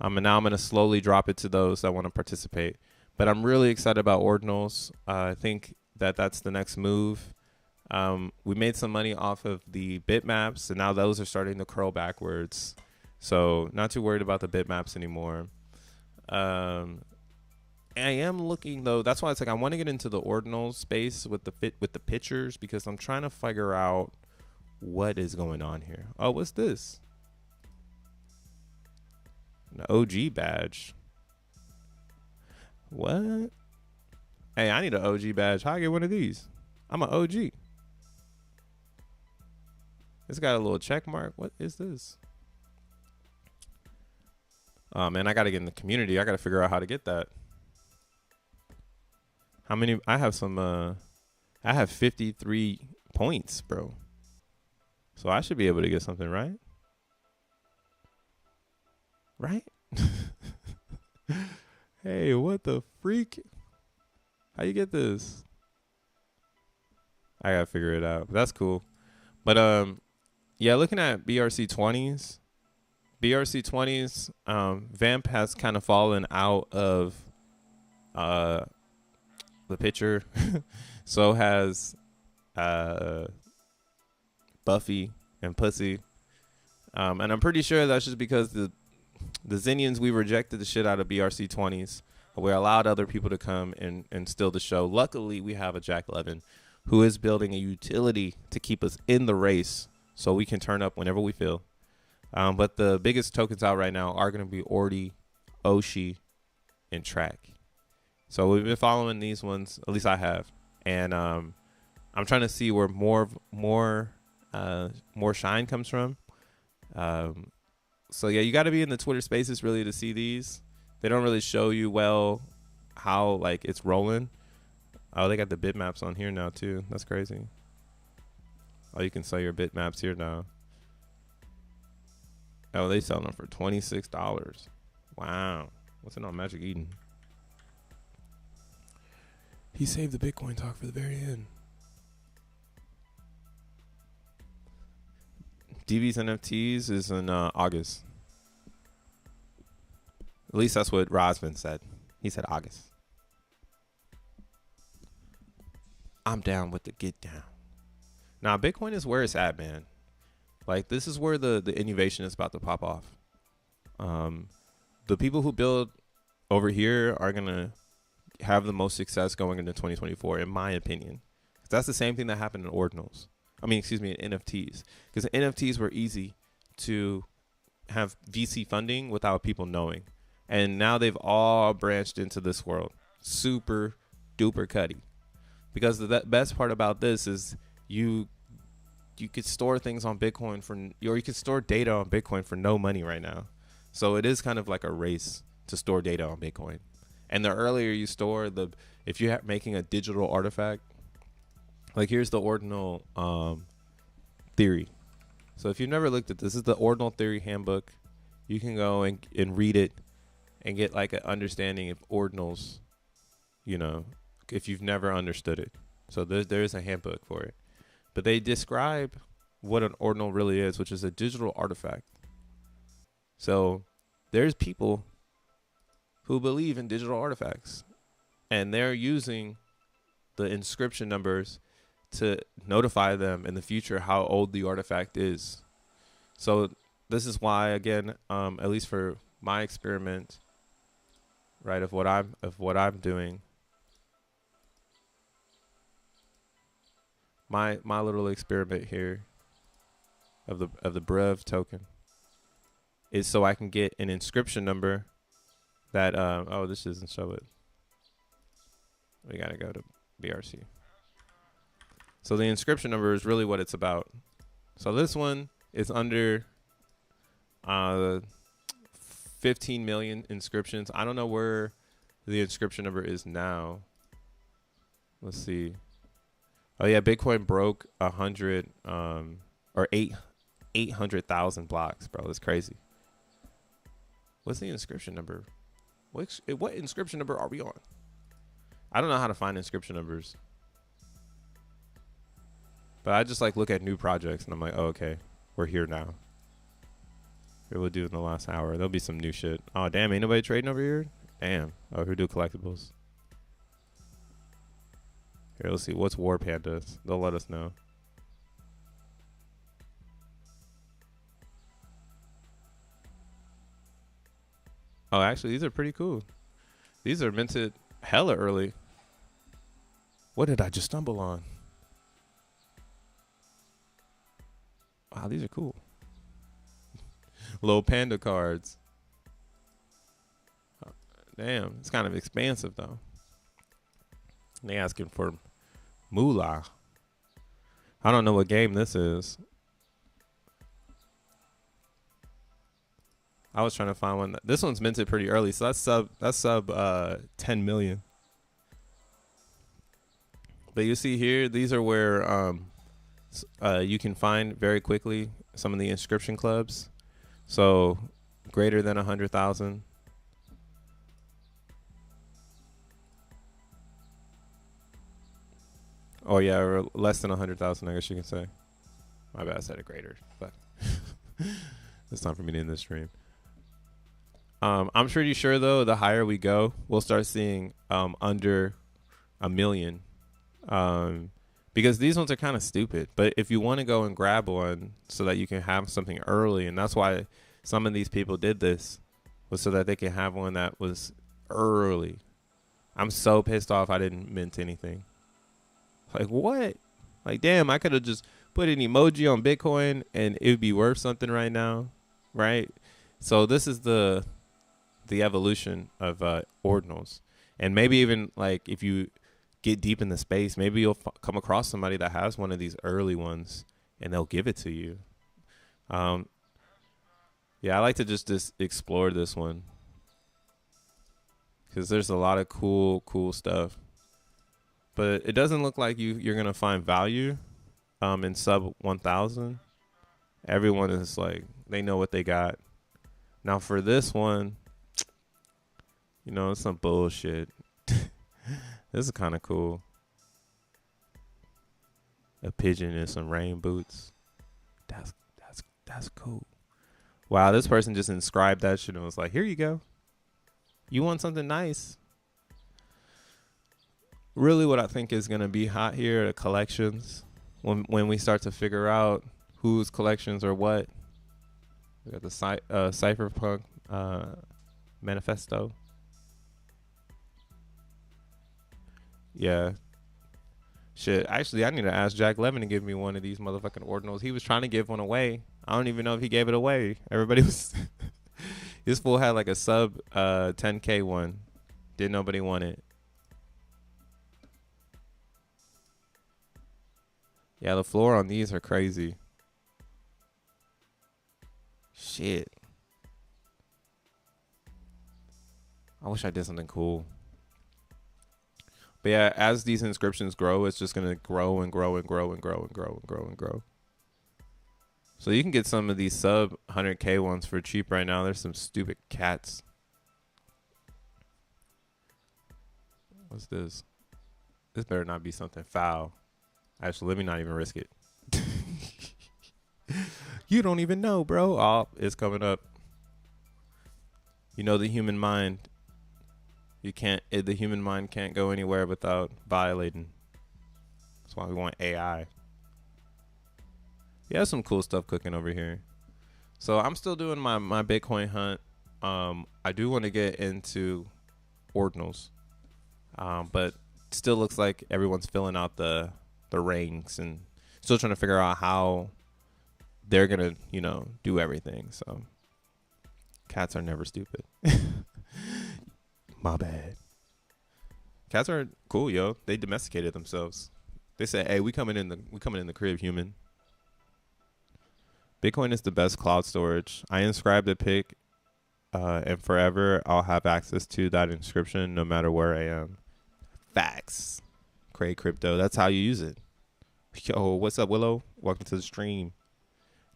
And now I'm going to slowly drop it to those that want to participate. But I'm really excited about ordinals. I think that that's the next move. We made some money off of the bitmaps, and now those are starting to curl backwards. So not too worried about the bitmaps anymore. I am looking though. That's why it's like I want to get into the ordinal space with the pictures, because I'm trying to figure out what is going on here. Oh, what's this? An OG badge. What? Hey, I need an OG badge. How I get one of these? I'm an OG. It's got a little check mark. What is this? Oh man, I gotta get in the community. I gotta figure out how to get that. How many? I have some. I have 53 points, bro. So I should be able to get something, right? Right? Hey, what the freak? How you get this? I gotta figure it out. That's cool. But yeah, looking at BRC20s. BRC20s, Vamp has kind of fallen out of the picture. So has Buffy and Pussy. And I'm pretty sure that's just because the Xenians, we rejected the shit out of BRC20s. We allowed other people to come and steal the show. Luckily, we have a Jack 11 who is building a utility to keep us in the race so we can turn up whenever we feel. But the biggest tokens out right now are going to be Ordi, Oshi, and Track. So we've been following these ones, at least I have. And I'm trying to see where more shine comes from. So yeah, you got to be in the Twitter spaces really to see these. They don't really show you well how like it's rolling. Oh, they got the bitmaps on here now too. That's crazy. Oh, you can sell your bitmaps here now. Oh, they selling them for $26. Wow. What's it on Magic Eden? He saved the Bitcoin talk for the very end. DV's NFTs is in August. At least that's what Rosman said. He said August. I'm down with the get down. Now, Bitcoin is where it's at, man. Like, this is where the innovation is about to pop off. The people who build over here are going to have the most success going into 2024, in my opinion. That's the same thing that happened in ordinals. I mean, excuse me, in NFTs. Because NFTs were easy to have VC funding without people knowing. And now they've all branched into this world. Super duper cutty. Because the best part about this is you could store things on Bitcoin or you could store data on Bitcoin for no money right now. So it is kind of like a race to store data on Bitcoin. And the earlier you store, if you're making a digital artifact, like here's the ordinal theory. So if you've never looked at this is the ordinal theory handbook. You can go and read it and get like an understanding of ordinals, you know, if you've never understood it. So there's a handbook for it. But they describe what an ordinal really is, which is a digital artifact. So there's people who believe in digital artifacts, and they're using the inscription numbers to notify them in the future how old the artifact is. So this is why, again, at least for my experiment, right, of what I'm doing, my little experiment here of the Brev token is so I can get an inscription number that oh, this doesn't show it. We gotta go to BRC. So the inscription number is really what it's about. So this one is under 15 million inscriptions. I don't know where the inscription number is now. Let's see. Oh yeah, Bitcoin broke 800,000 blocks, bro. That's crazy. What's the inscription number? What inscription number are we on? I don't know how to find inscription numbers. But I just like look at new projects and I'm like, oh, okay, we're here now. Here we'll do in the last hour. There'll be some new shit. Oh damn, ain't nobody trading over here? Damn. Oh, who do collectibles? Here, let's see. What's War Pandas? They'll let us know. Oh, actually, these are pretty cool. These are minted hella early. What did I just stumble on? Wow, these are cool. Little panda cards. Oh, damn, it's kind of expansive though. They asking for moolah. I don't know what game this is. I was trying to find one. This one's minted pretty early, so that's sub 10 million. But you see here, these are where you can find very quickly some of the inscription clubs. So greater than 100,000. Oh yeah, or less than 100,000, I guess you can say. My bad, I said a greater, but it's time for me to end this stream. I'm pretty sure though, the higher we go, we'll start seeing under 1 million. Because these ones are kind of stupid. But if you want to go and grab one so that you can have something early, and that's why some of these people did this, was so that they can have one that was early. I'm so pissed off I didn't mint anything. Like, what? Like, damn, I could have just put an emoji on Bitcoin and it would be worth something right now, right? So this is the evolution of ordinals. And maybe even, like, if you get deep in the space, maybe you'll come across somebody that has one of these early ones and they'll give it to you. Yeah, I like to just explore this one because there's a lot of cool stuff. But it doesn't look like you're going to find value in sub 1,000. Everyone is like, they know what they got. Now for this one, you know, it's some bullshit. This is kind of cool. A pigeon and some rain boots. That's cool. Wow, this person just inscribed that shit and was like, here you go. You want something nice? Really what I think is going to be hot here are collections. When we start to figure out whose collections are what. We got the Cypherpunk Manifesto. Yeah. Shit, actually, I need to ask Jack Levin to give me one of these motherfucking ordinals. He was trying to give one away. I don't even know if he gave it away. Everybody was... This fool had like a sub 10K one. Didn't nobody want it. Yeah, the floor on these are crazy. Shit. I wish I did something cool. But yeah, as these inscriptions grow, it's just gonna grow and grow and grow and grow and grow and grow and grow. So you can get some of these sub 100K ones for cheap right now. There's some stupid cats. What's this? This better not be something foul. Actually, let me not even risk it. You don't even know, bro. Oh, it's coming up. You know the human mind. You can't. The human mind can't go anywhere without violating. That's why we want AI. Yeah, some cool stuff cooking over here. So I'm still doing my Bitcoin hunt. I do want to get into ordinals, but still looks like everyone's filling out the ranks and still trying to figure out how they're gonna, you know, do everything. So cats are never stupid. My bad. Cats are cool, yo. They domesticated themselves. They said, "Hey, we coming in the crib, human." Bitcoin is the best cloud storage. I inscribed a pic, and forever I'll have access to that inscription no matter where I am. Facts. Cray crypto. That's how you use it. Yo, what's up, Willow? Welcome to the stream.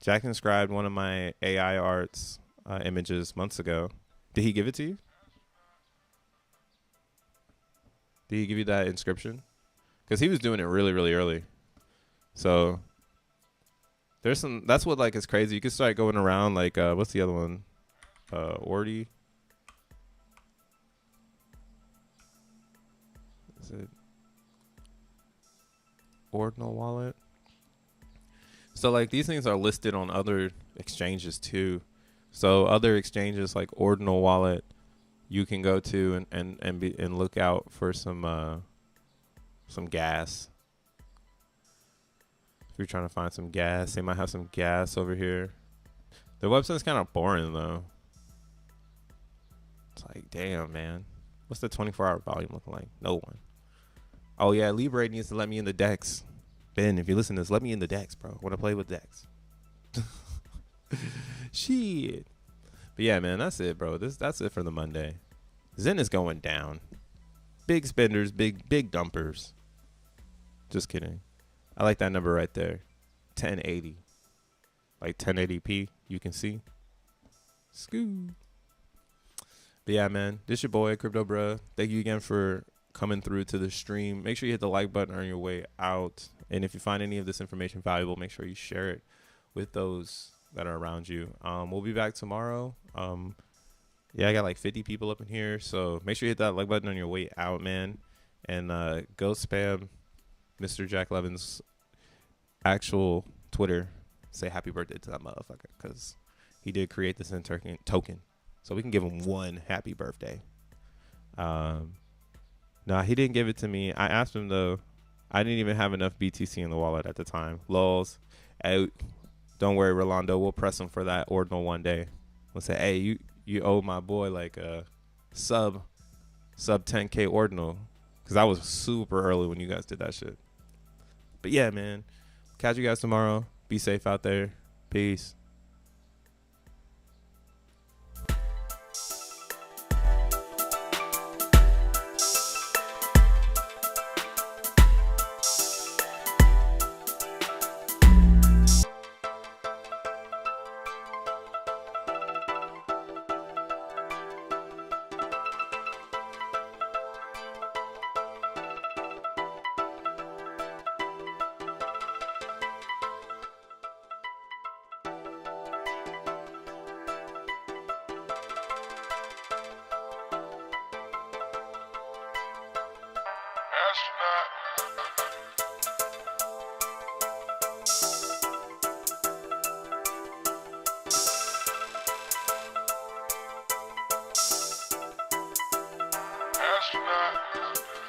Jack inscribed one of my AI arts images months ago. Did he give it to you? Did he give you that inscription? Because he was doing it really, really early. So there's some. That's what like is crazy. You can start going around like what's the other one? Ordi. Is it ordinal wallet? So like these things are listed on other exchanges too. So other exchanges like ordinal wallet, you can go to and look out for some gas. If you're trying to find some gas, they might have some gas over here. Their website's kind of boring though. It's like, damn, man. What's the 24-hour volume looking like? No one. Oh, yeah, Libre needs to let me in the decks. Ben, if you listen to this, let me in the decks, bro. I want to play with decks. Shit. But yeah, man, that's it, bro. That's it for the Monday. Zen is going down. Big spenders, big dumpers. Just kidding. I like that number right there. 1080. Like 1080p, you can see. Scoo. But yeah, man, this your boy, Crypto Bruh. Thank you again for coming through to the stream. Make sure you hit the like button on your way out. And if you find any of this information valuable, make sure you share it with those that are around you. We'll be back tomorrow. Yeah, I got like 50 people up in here. So make sure you hit that like button on your way out, man. And go spam Mr. Jack Levin's actual Twitter. Say happy birthday to that motherfucker because he did create this token. So we can give him one happy birthday. Nah, he didn't give it to me. I asked him though. I didn't even have enough BTC in the wallet at the time. Lols. Hey, don't worry, Rolando. We'll press him for that ordinal one day. We'll say, hey, you owe my boy like a sub 10K ordinal. Because I was super early when you guys did that shit. But yeah, man. Catch you guys tomorrow. Be safe out there. Peace. Astronaut.